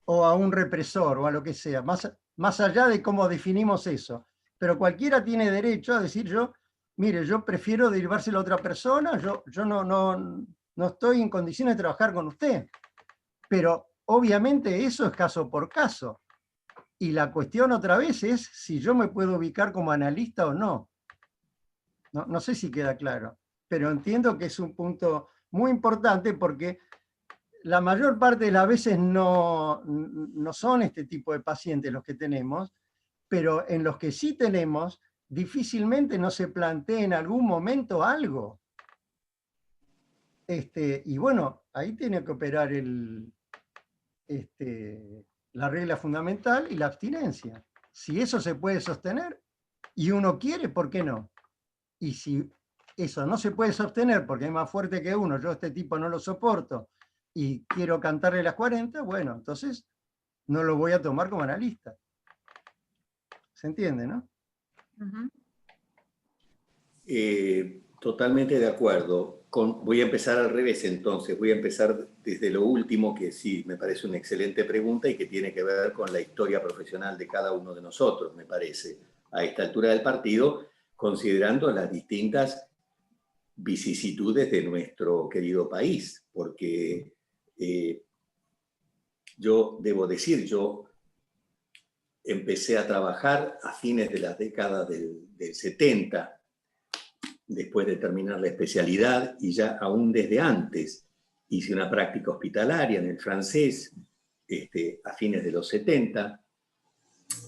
o a un represor o a lo que sea, más allá de cómo definimos eso. Pero cualquiera tiene derecho a decir, mire, yo prefiero derivárselo a otra persona, yo no estoy en condiciones de trabajar con usted. Pero obviamente eso es caso por caso. Y la cuestión otra vez es si yo me puedo ubicar como analista o no. No sé si queda claro, pero entiendo que es un punto muy importante porque la mayor parte de las veces no son este tipo de pacientes los que tenemos, pero en los que sí tenemos, difícilmente no se plantea en algún momento algo. Y bueno, ahí tiene que operar la regla fundamental y la abstinencia. Si eso se puede sostener y uno quiere, ¿por qué no? Y si eso no se puede sostener porque es más fuerte que uno, yo a este tipo no lo soporto y quiero cantarle las 40, bueno, entonces no lo voy a tomar como analista. ¿Se entiende, no? Ujú. Totalmente de acuerdo. Voy a empezar al revés entonces, voy a empezar desde lo último, que sí, me parece una excelente pregunta y que tiene que ver con la historia profesional de cada uno de nosotros, me parece, a esta altura del partido, considerando las distintas vicisitudes de nuestro querido país, porque yo debo decir, yo empecé a trabajar a fines de la década del 70, después de terminar la especialidad, y ya aún desde antes hice una práctica hospitalaria en el francés a fines de los 70,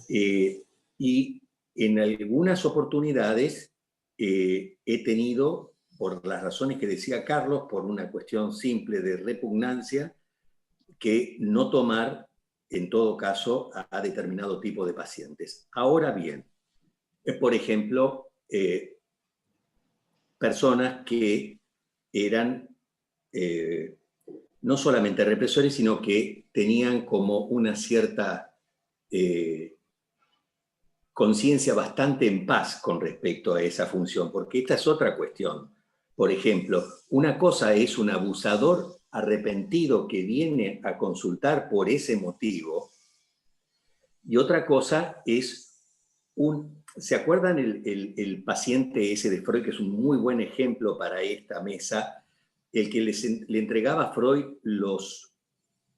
y en algunas oportunidades he tenido, por las razones que decía Carlos, por una cuestión simple de repugnancia, que no tomar, en todo caso, a determinado tipo de pacientes. Ahora bien, por ejemplo, personas que eran no solamente represores, sino que tenían como una cierta conciencia bastante en paz con respecto a esa función, porque esta es otra cuestión. Por ejemplo, una cosa es un abusador arrepentido que viene a consultar por ese motivo, y otra cosa es ¿se acuerdan el paciente ese de Freud, que es un muy buen ejemplo para esta mesa, el que le entregaba a Freud los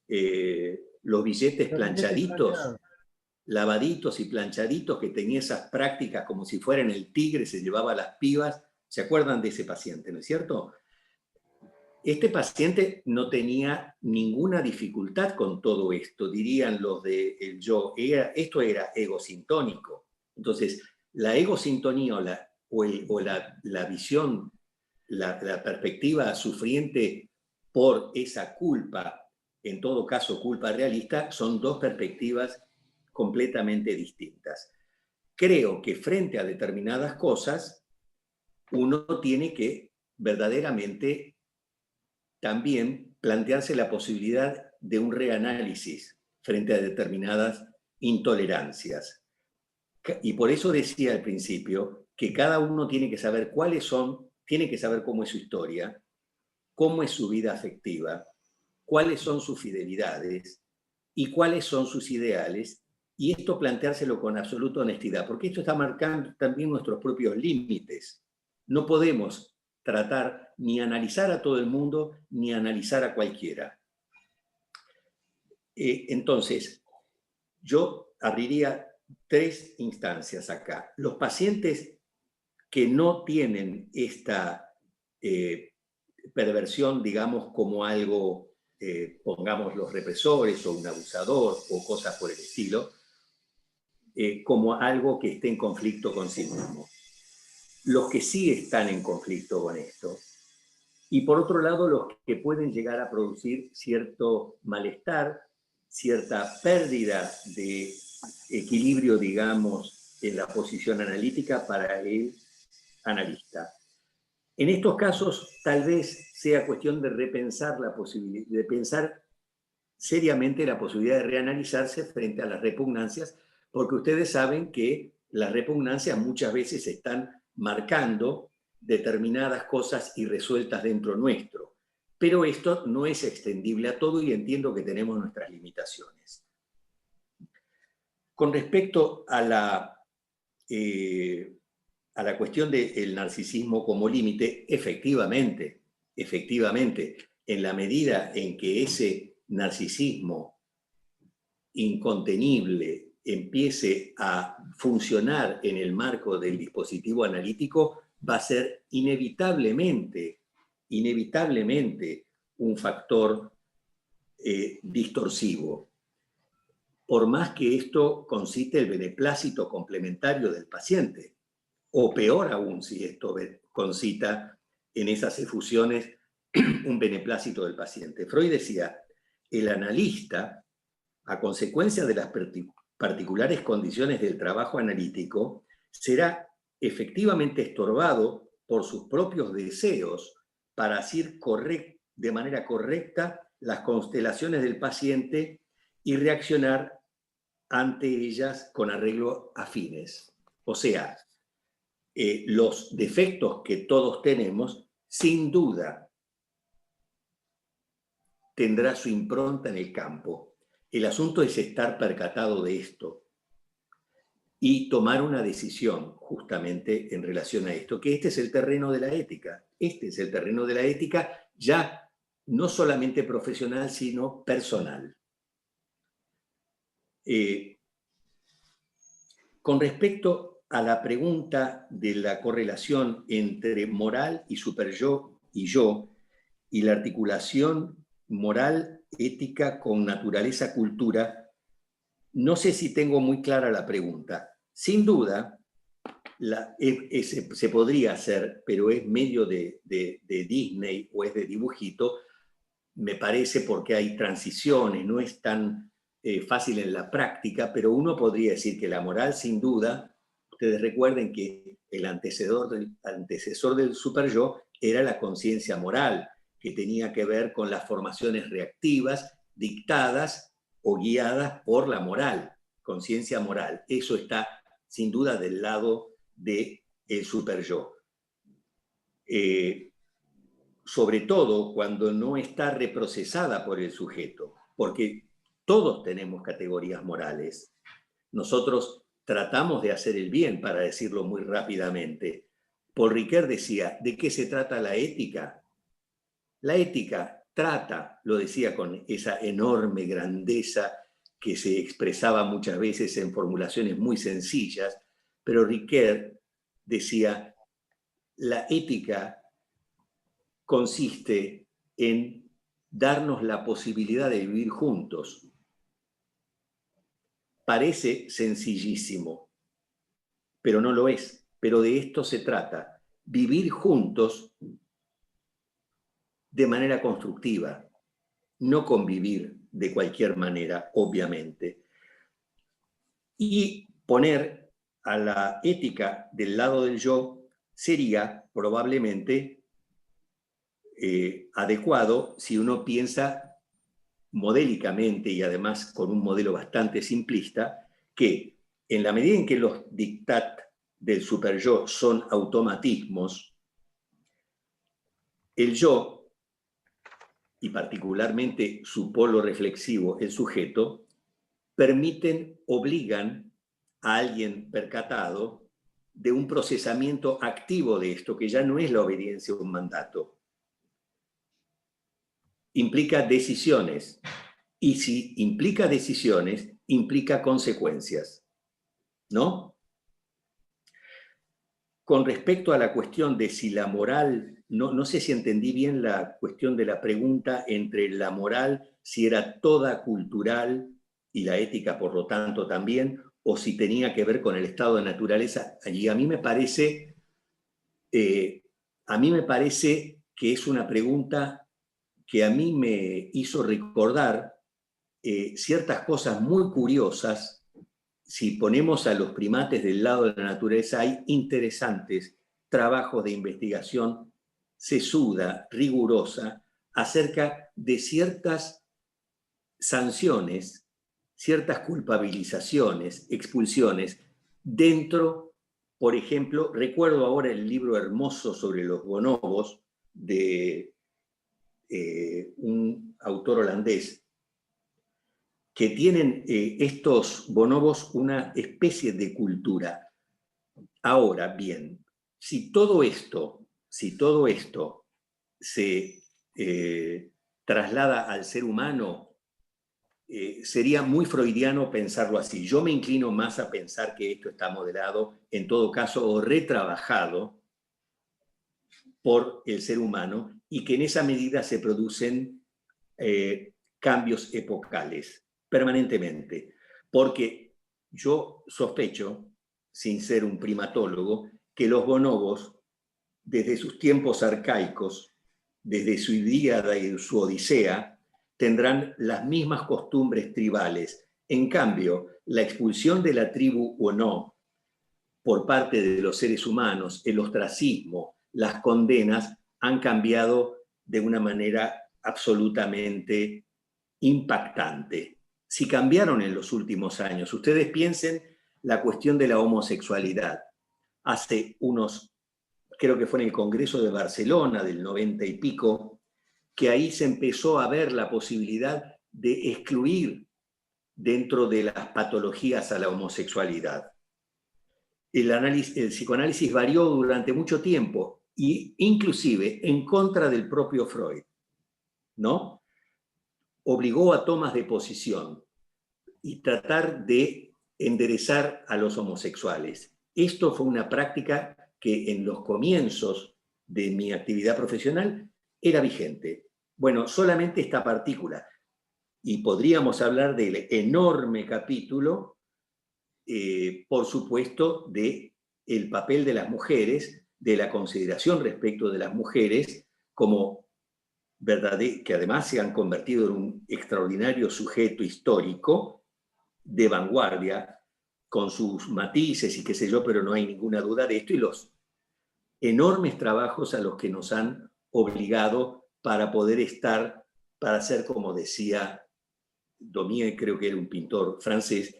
billetes planchaditos, lavaditos y planchaditos, que tenía esas prácticas como si fueran el tigre, se llevaba a las pibas? ¿Se acuerdan de ese paciente, no es cierto? Este paciente no tenía ninguna dificultad con todo esto, dirían los del yo. Esto era egosintónico. Entonces, la egosintonía o la visión, la perspectiva sufriente por esa culpa, en todo caso culpa realista, son dos perspectivas completamente distintas. Creo que frente a determinadas cosas, uno tiene que verdaderamente también plantearse la posibilidad de un reanálisis frente a determinadas intolerancias. Y por eso decía al principio que cada uno tiene que saber tiene que saber cómo es su historia, cómo es su vida afectiva, cuáles son sus fidelidades y cuáles son sus ideales, y esto planteárselo con absoluta honestidad, porque esto está marcando también nuestros propios límites. No podemos tratar ni analizar a todo el mundo, ni analizar a cualquiera. Entonces, yo abriría 3 instancias acá. Los pacientes que no tienen esta perversión, digamos, como algo, pongamos los represores o un abusador o cosas por el estilo, como algo que esté en conflicto con sí mismo. Los que sí están en conflicto con esto. Y por otro lado, los que pueden llegar a producir cierto malestar, cierta pérdida de equilibrio, digamos, en la posición analítica para el analista. En estos casos, tal vez sea cuestión de repensar la posibilidad, de pensar seriamente la posibilidad de reanalizarse frente a las repugnancias, porque ustedes saben que las repugnancias muchas veces están marcando determinadas cosas irresueltas dentro nuestro. Pero esto no es extendible a todo y entiendo que tenemos nuestras limitaciones. Con respecto a la cuestión del narcisismo como límite, efectivamente, en la medida en que ese narcisismo incontenible empiece a funcionar en el marco del dispositivo analítico, va a ser inevitablemente un factor distorsivo. Por más que esto concite el beneplácito complementario del paciente, o peor aún si esto concita en esas efusiones un beneplácito del paciente. Freud decía, el analista, a consecuencia de las particulares condiciones del trabajo analítico, será efectivamente estorbado por sus propios deseos para hacer de manera correcta las constelaciones del paciente y reaccionar ante ellas con arreglo a fines. O sea, los defectos que todos tenemos, sin duda, tendrá su impronta en el campo. El asunto es estar percatado de esto y tomar una decisión justamente en relación a esto, que este es el terreno de la ética. Este es el terreno de la ética ya no solamente profesional, sino personal. Con respecto a la pregunta de la correlación entre moral y superyo y yo, y la articulación moral, ética con naturaleza, cultura, no sé si tengo muy clara la pregunta. Sin duda, se podría hacer, pero es medio de Disney o es de dibujito, me parece, porque hay transiciones, no es tan fácil en la práctica, pero uno podría decir que la moral, sin duda, ustedes recuerden que el antecesor del superyo era la conciencia moral, que tenía que ver con las formaciones reactivas dictadas o guiadas por la moral, conciencia moral. Eso está sin duda del lado del superyo. Sobre todo cuando no está reprocesada por el sujeto, porque todos tenemos categorías morales. Nosotros tratamos de hacer el bien, para decirlo muy rápidamente. Paul Ricoeur decía, ¿de qué se trata la ética? La ética trata, lo decía con esa enorme grandeza que se expresaba muchas veces en formulaciones muy sencillas, pero Ricoeur decía, la ética consiste en darnos la posibilidad de vivir juntos. Parece sencillísimo, pero no lo es. Pero de esto se trata, vivir juntos de manera constructiva, no convivir de cualquier manera, obviamente. Y poner a la ética del lado del yo sería probablemente adecuado si uno piensa modélicamente y además con un modelo bastante simplista, que en la medida en que los dictat del superyo son automatismos, el yo, y particularmente su polo reflexivo, el sujeto, obligan a alguien percatado de un procesamiento activo de esto, que ya no es la obediencia a un mandato. Implica decisiones, y si implica decisiones, implica consecuencias, ¿no? Con respecto a la cuestión de si la moral, no sé si entendí bien la cuestión de la pregunta entre la moral, si era toda cultural y la ética, por lo tanto, también, o si tenía que ver con el estado de naturaleza. Allí a mí me parece que es una pregunta que a mí me hizo recordar ciertas cosas muy curiosas. Si ponemos a los primates del lado de la naturaleza, hay interesantes trabajos de investigación sesuda, rigurosa, acerca de ciertas sanciones, ciertas culpabilizaciones, expulsiones, dentro, por ejemplo, recuerdo ahora el libro hermoso sobre los bonobos de un autor holandés, que tienen estos bonobos una especie de cultura. Ahora bien, si todo esto se traslada al ser humano, sería muy freudiano pensarlo así. Yo me inclino más a pensar que esto está modelado, en todo caso, o retrabajado por el ser humano, y que en esa medida se producen cambios epocales permanentemente. Porque yo sospecho, sin ser un primatólogo, que los bonobos, desde sus tiempos arcaicos, desde su Ilíada y su Odisea, tendrán las mismas costumbres tribales. En cambio, la expulsión de la tribu o no por parte de los seres humanos, el ostracismo, las condenas, han cambiado de una manera absolutamente impactante. Si cambiaron en los últimos años, ustedes piensen la cuestión de la homosexualidad. Hace unos, creo que fue en el Congreso de Barcelona del 90 y pico, que ahí se empezó a ver la posibilidad de excluir dentro de las patologías a la homosexualidad. El psicoanálisis varió durante mucho tiempo, e inclusive en contra del propio Freud, ¿no? Obligó a tomas de posición y tratar de enderezar a los homosexuales. Esto fue una práctica que en los comienzos de mi actividad profesional era vigente. Bueno, solamente esta partícula. Y podríamos hablar del enorme capítulo, por supuesto, del papel de las mujeres, de la consideración respecto de las mujeres como que además se han convertido en un extraordinario sujeto histórico de vanguardia, con sus matices y qué sé yo, pero no hay ninguna duda de esto, y los enormes trabajos a los que nos han obligado para poder estar, para ser, como decía Daumier, creo que era un pintor francés,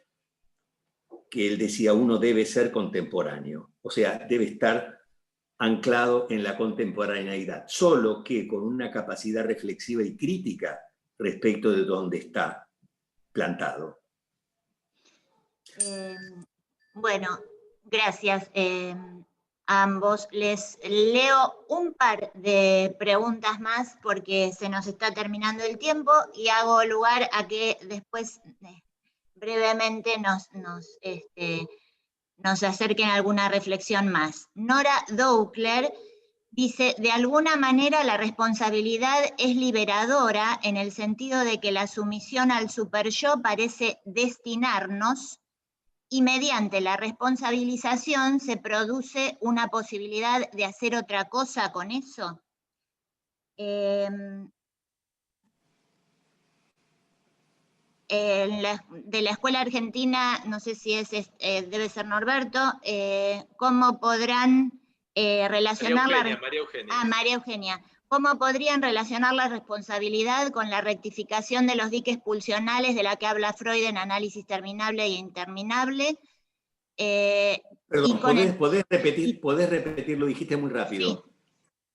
que él decía, uno debe ser contemporáneo, o sea, debe estar anclado en la contemporaneidad, solo que con una capacidad reflexiva y crítica respecto de dónde está plantado. Bueno, gracias a ambos. Les leo un par de preguntas más porque se nos está terminando el tiempo y hago lugar a que después brevemente nos acerquen alguna reflexión más. Nora Doukler dice, de alguna manera la responsabilidad es liberadora en el sentido de que la sumisión al superyo parece destinarnos y mediante la responsabilización se produce una posibilidad de hacer otra cosa con eso. De la escuela argentina, no sé si debe ser Norberto, ¿cómo podrán relacionar María Eugenia. ¿Cómo podrían relacionar la responsabilidad con la rectificación de los diques pulsionales de la que habla Freud en Análisis Terminable e Interminable? Perdón, ¿podés repetir? Lo dijiste muy rápido.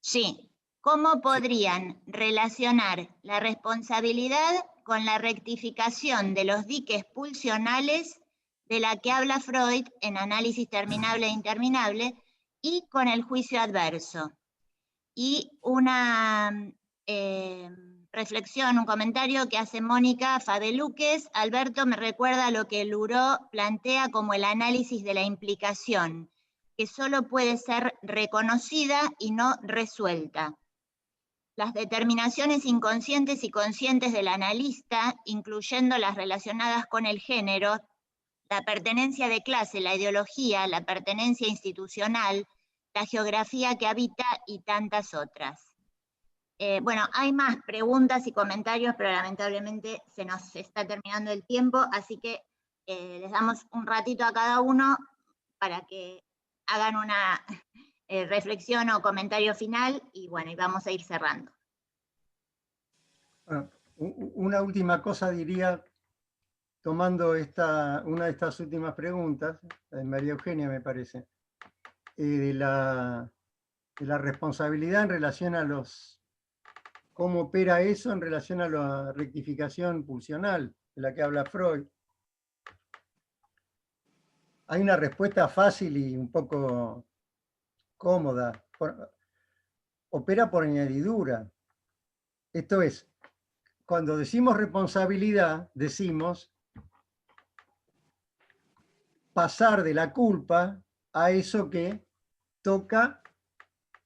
Sí. ¿Cómo podrían relacionar la responsabilidad con la rectificación de los diques pulsionales de la que habla Freud en Análisis Terminable e Interminable y con el juicio adverso? Y una reflexión, un comentario que hace Mónica Fabeluques. Alberto me recuerda lo que Luró plantea como el análisis de la implicación, que solo puede ser reconocida y no resuelta. Las determinaciones inconscientes y conscientes del analista, incluyendo las relacionadas con el género, la pertenencia de clase, la ideología, la pertenencia institucional, la geografía que habita y tantas otras. Bueno, hay más preguntas y comentarios, pero lamentablemente se nos está terminando el tiempo, así que les damos un ratito a cada uno para que hagan una reflexión o comentario final y bueno, y vamos a ir cerrando. Bueno, una última cosa diría, tomando una de estas últimas preguntas, de María Eugenia me parece, de la responsabilidad en relación a cómo opera eso en relación a la rectificación pulsional de la que habla Freud. Hay una respuesta fácil y un poco cómoda. Opera por añadidura. Esto es, cuando decimos responsabilidad, decimos pasar de la culpa a eso que toca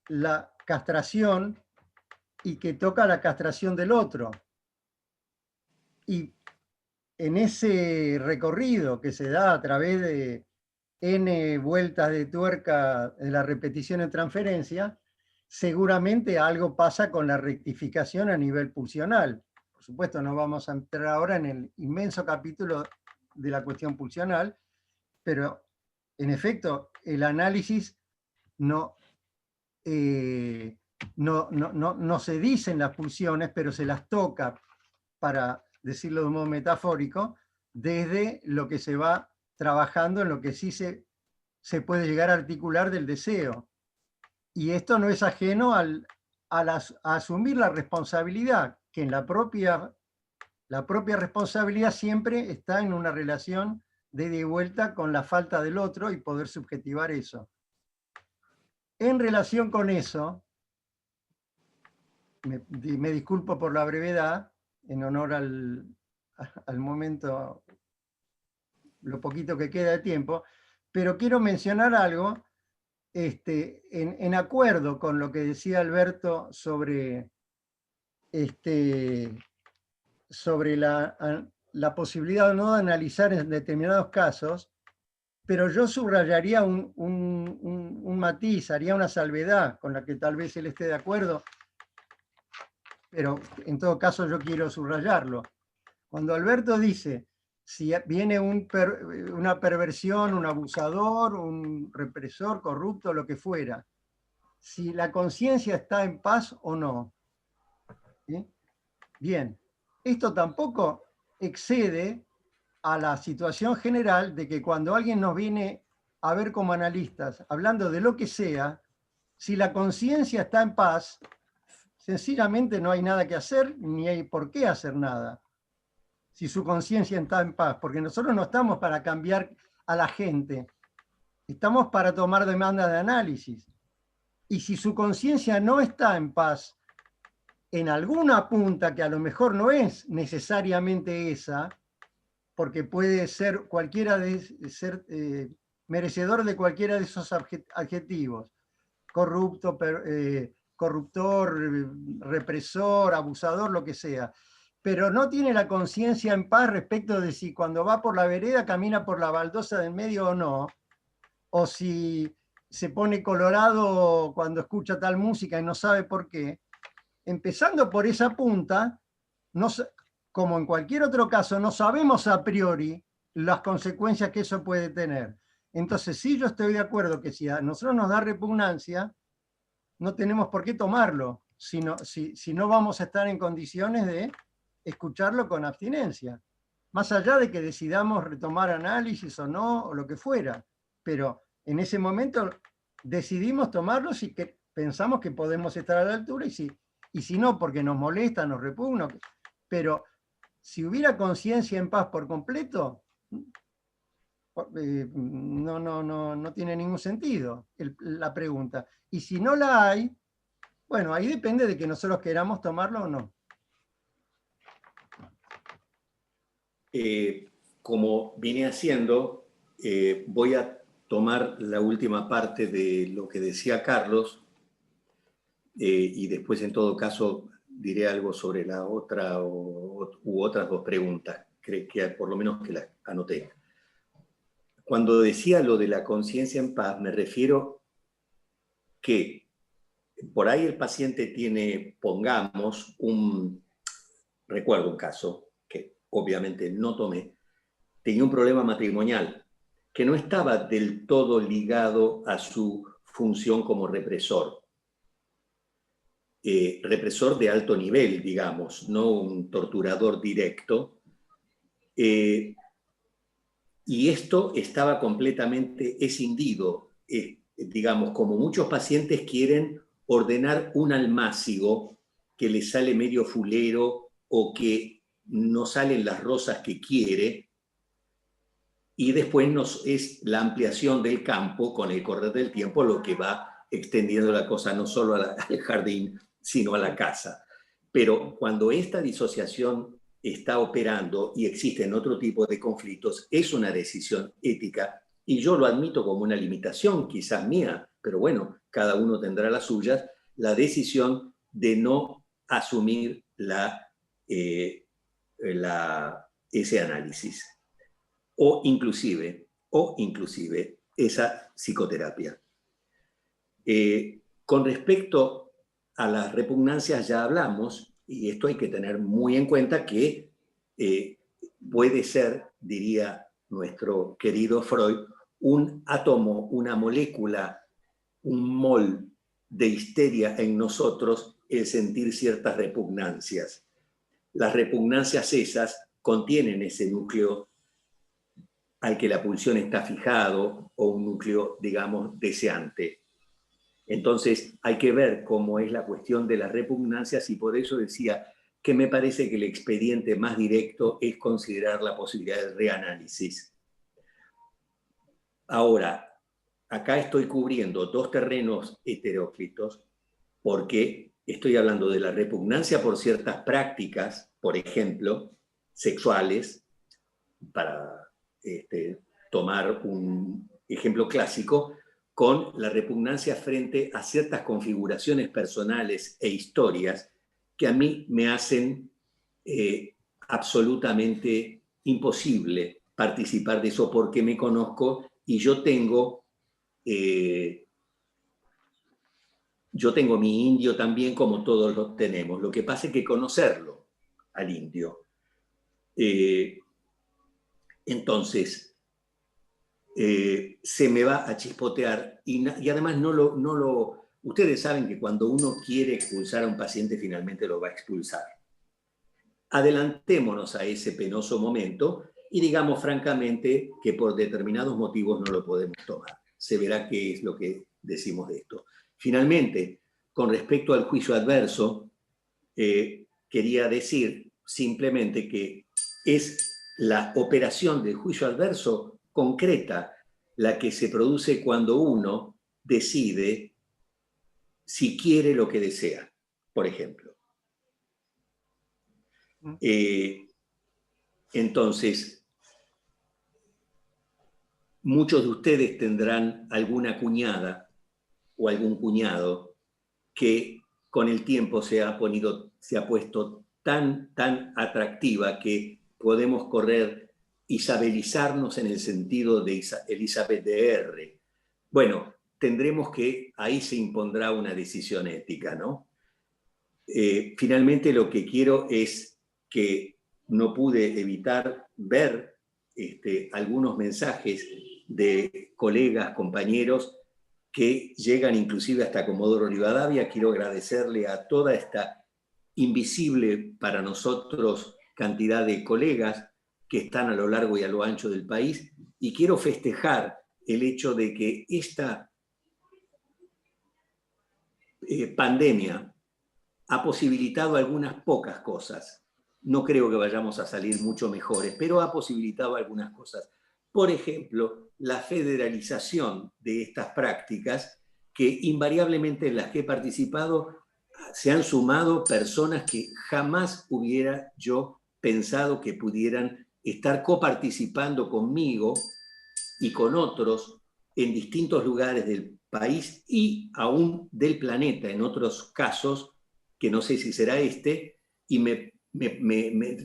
la castración y que toca la castración del otro. Y en ese recorrido que se da a través de N vueltas de tuerca de la repetición en transferencia, seguramente algo pasa con la rectificación a nivel pulsional. Por supuesto, no vamos a entrar ahora en el inmenso capítulo de la cuestión pulsional, pero en efecto, el análisis no se dicen las pulsiones, pero se las toca, para decirlo de un modo metafórico, desde lo que se va trabajando en lo que sí se puede llegar a articular del deseo. Y esto no es ajeno a asumir la responsabilidad, que en la propia responsabilidad siempre está en una relación de ida y vuelta con la falta del otro y poder subjetivar eso. En relación con eso, me disculpo por la brevedad, en honor al momento, lo poquito que queda de tiempo, pero quiero mencionar algo en acuerdo con lo que decía Alberto sobre la posibilidad o no de analizar en determinados casos, pero yo subrayaría un matiz, haría una salvedad con la que tal vez él esté de acuerdo, pero en todo caso yo quiero subrayarlo. Cuando Alberto dice, si viene una perversión, un abusador, un represor, corrupto, lo que fuera, si la conciencia está en paz o no. ¿Sí? Bien, esto tampoco excede a la situación general de que cuando alguien nos viene a ver como analistas, hablando de lo que sea, si la conciencia está en paz, sencillamente no hay nada que hacer, ni hay por qué hacer nada. Si su conciencia está en paz, porque nosotros no estamos para cambiar a la gente, estamos para tomar demanda de análisis. Y si su conciencia no está en paz en alguna punta que a lo mejor no es necesariamente esa, porque puede ser merecedor de cualquiera de esos adjetivos, corrupto, corruptor, represor, abusador, lo que sea, pero no tiene la conciencia en paz respecto de si cuando va por la vereda camina por la baldosa del medio o no, o si se pone colorado cuando escucha tal música y no sabe por qué. Empezando por esa punta, como en cualquier otro caso, no sabemos a priori las consecuencias que eso puede tener. Entonces, sí, yo estoy de acuerdo que si a nosotros nos da repugnancia, no tenemos por qué tomarlo, si no vamos a estar en condiciones de escucharlo con abstinencia. Más allá de que decidamos retomar análisis o no, o lo que fuera. Pero en ese momento decidimos tomarlo si pensamos que podemos estar a la altura y si no, porque nos molesta, nos repugna. Pero si hubiera conciencia en paz por completo, no tiene ningún sentido la pregunta. Y si no la hay, bueno, ahí depende de que nosotros queramos tomarlo o no. Como vine haciendo, voy a tomar la última parte de lo que decía Carlos y después, en todo caso, diré algo sobre la otra u otras dos preguntas, que por lo menos que las anoté. Cuando decía lo de la conciencia en paz, me refiero que por ahí el paciente tiene, pongamos, recuerdo un caso que obviamente no tomé, tenía un problema matrimonial que no estaba del todo ligado a su función como represor. Represor de alto nivel, digamos, no un torturador directo. Y esto estaba completamente escindido, digamos, como muchos pacientes quieren ordenar un almácigo que le sale medio fulero o que no salen las rosas que quiere, y después es la ampliación del campo con el correr del tiempo lo que va extendiendo la cosa no solo al jardín, sino a la casa. Pero cuando esta disociación está operando y existen otro tipo de conflictos, es una decisión ética, y yo lo admito como una limitación, quizás mía, pero bueno, cada uno tendrá las suyas, la decisión de no asumir ese análisis, o inclusive esa psicoterapia. Con respecto a las repugnancias ya hablamos, y esto hay que tener muy en cuenta que puede ser, diría nuestro querido Freud, un átomo, una molécula, un mol de histeria en nosotros el sentir ciertas repugnancias. Las repugnancias esas contienen ese núcleo al que la pulsión está fijado, o un núcleo, digamos, deseante. Entonces hay que ver cómo es la cuestión de las repugnancias, y por eso decía que me parece que el expediente más directo es considerar la posibilidad de reanálisis. Ahora, acá estoy cubriendo dos terrenos heteróclitos, porque estoy hablando de la repugnancia por ciertas prácticas, por ejemplo, sexuales, para tomar un ejemplo clásico, con la repugnancia frente a ciertas configuraciones personales e historias que a mí me hacen absolutamente imposible participar de eso, porque me conozco y yo tengo mi indio también, como todos los tenemos. Lo que pasa es que conocerlo al indio. Entonces, se me va a chispotear, y además ustedes saben que cuando uno quiere expulsar a un paciente, finalmente lo va a expulsar. Adelantémonos a ese penoso momento y digamos francamente que por determinados motivos no lo podemos tomar. Se verá qué es lo que decimos de esto. Finalmente, con respecto al juicio adverso, quería decir simplemente que es la operación del juicio adverso concreta la que se produce cuando uno decide si quiere lo que desea, por ejemplo. Entonces, muchos de ustedes tendrán alguna cuñada o algún cuñado que con el tiempo se ha puesto tan atractiva que podemos correr isabelizarnos en el sentido de Elizabeth de R. Bueno, tendremos que, ahí se impondrá una decisión ética, ¿no? Finalmente, lo que quiero es que no pude evitar ver algunos mensajes de colegas, compañeros, que llegan inclusive hasta Comodoro Rivadavia. Quiero agradecerle a toda esta invisible para nosotros cantidad de colegas que están a lo largo y a lo ancho del país, y quiero festejar el hecho de que esta pandemia ha posibilitado algunas pocas cosas. No creo que vayamos a salir mucho mejores, pero ha posibilitado algunas cosas. Por ejemplo, la federalización de estas prácticas, que invariablemente en las que he participado se han sumado personas que jamás hubiera yo pensado que pudieran estar coparticipando conmigo y con otros en distintos lugares del país y aún del planeta, en otros casos, que no sé si será y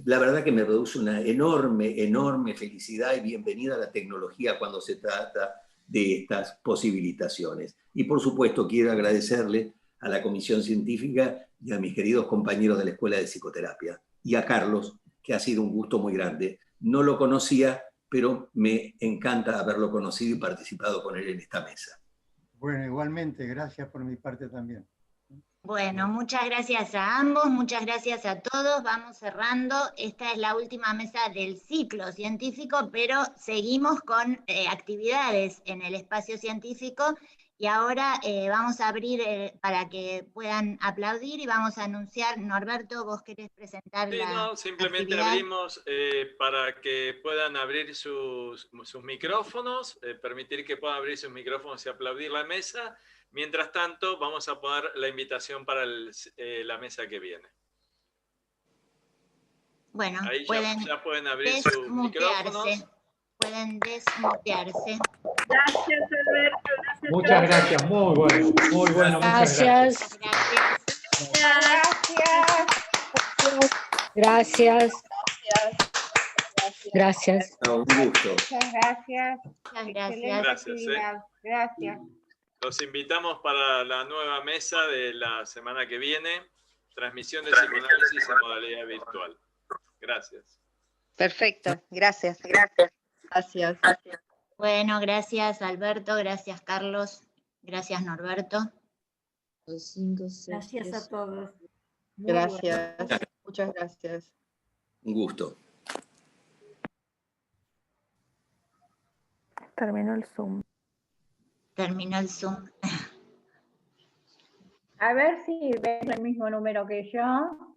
la verdad que me produce una enorme felicidad y bienvenida a la tecnología cuando se trata de estas posibilitaciones. Y por supuesto quiero agradecerle a la Comisión Científica y a mis queridos compañeros de la Escuela de Psicoterapia, y a Carlos, que ha sido un gusto muy grande. No lo conocía, pero me encanta haberlo conocido y participado con él en esta mesa. Bueno, igualmente, gracias por mi parte también. Bueno, muchas gracias a ambos, muchas gracias a todos. Vamos cerrando. Esta es la última mesa del ciclo científico, pero seguimos con actividades en el espacio científico, y ahora vamos a abrir para que puedan aplaudir, y vamos a anunciar. Norberto, ¿vos querés presentar la simplemente actividad? abrimos para que puedan abrir sus micrófonos, permitir que puedan abrir sus micrófonos y aplaudir la mesa. Mientras tanto, vamos a poner la invitación para la mesa que viene. Bueno, Ahí pueden ya pueden abrir sus micrófonos. desmutearse. Pueden desmutearse. Gracias, Alberto. Muchas gracias, muy bueno, muchas gracias. Gracias. Gracias. Un gusto. Muchas gracias. Muchas gracias. Excelente Gracias, actividad. Gracias. Los invitamos para la nueva mesa de la semana que viene. Transmisión de psicoanálisis en modalidad virtual. Gracias. Perfecto, gracias. Gracias. Bueno, gracias Alberto, gracias Carlos, gracias Norberto. Gracias a todos. Muy Gracias. Muchas gracias. Un gusto. Terminó el Zoom. Terminó el Zoom. A ver si ves el mismo número que yo.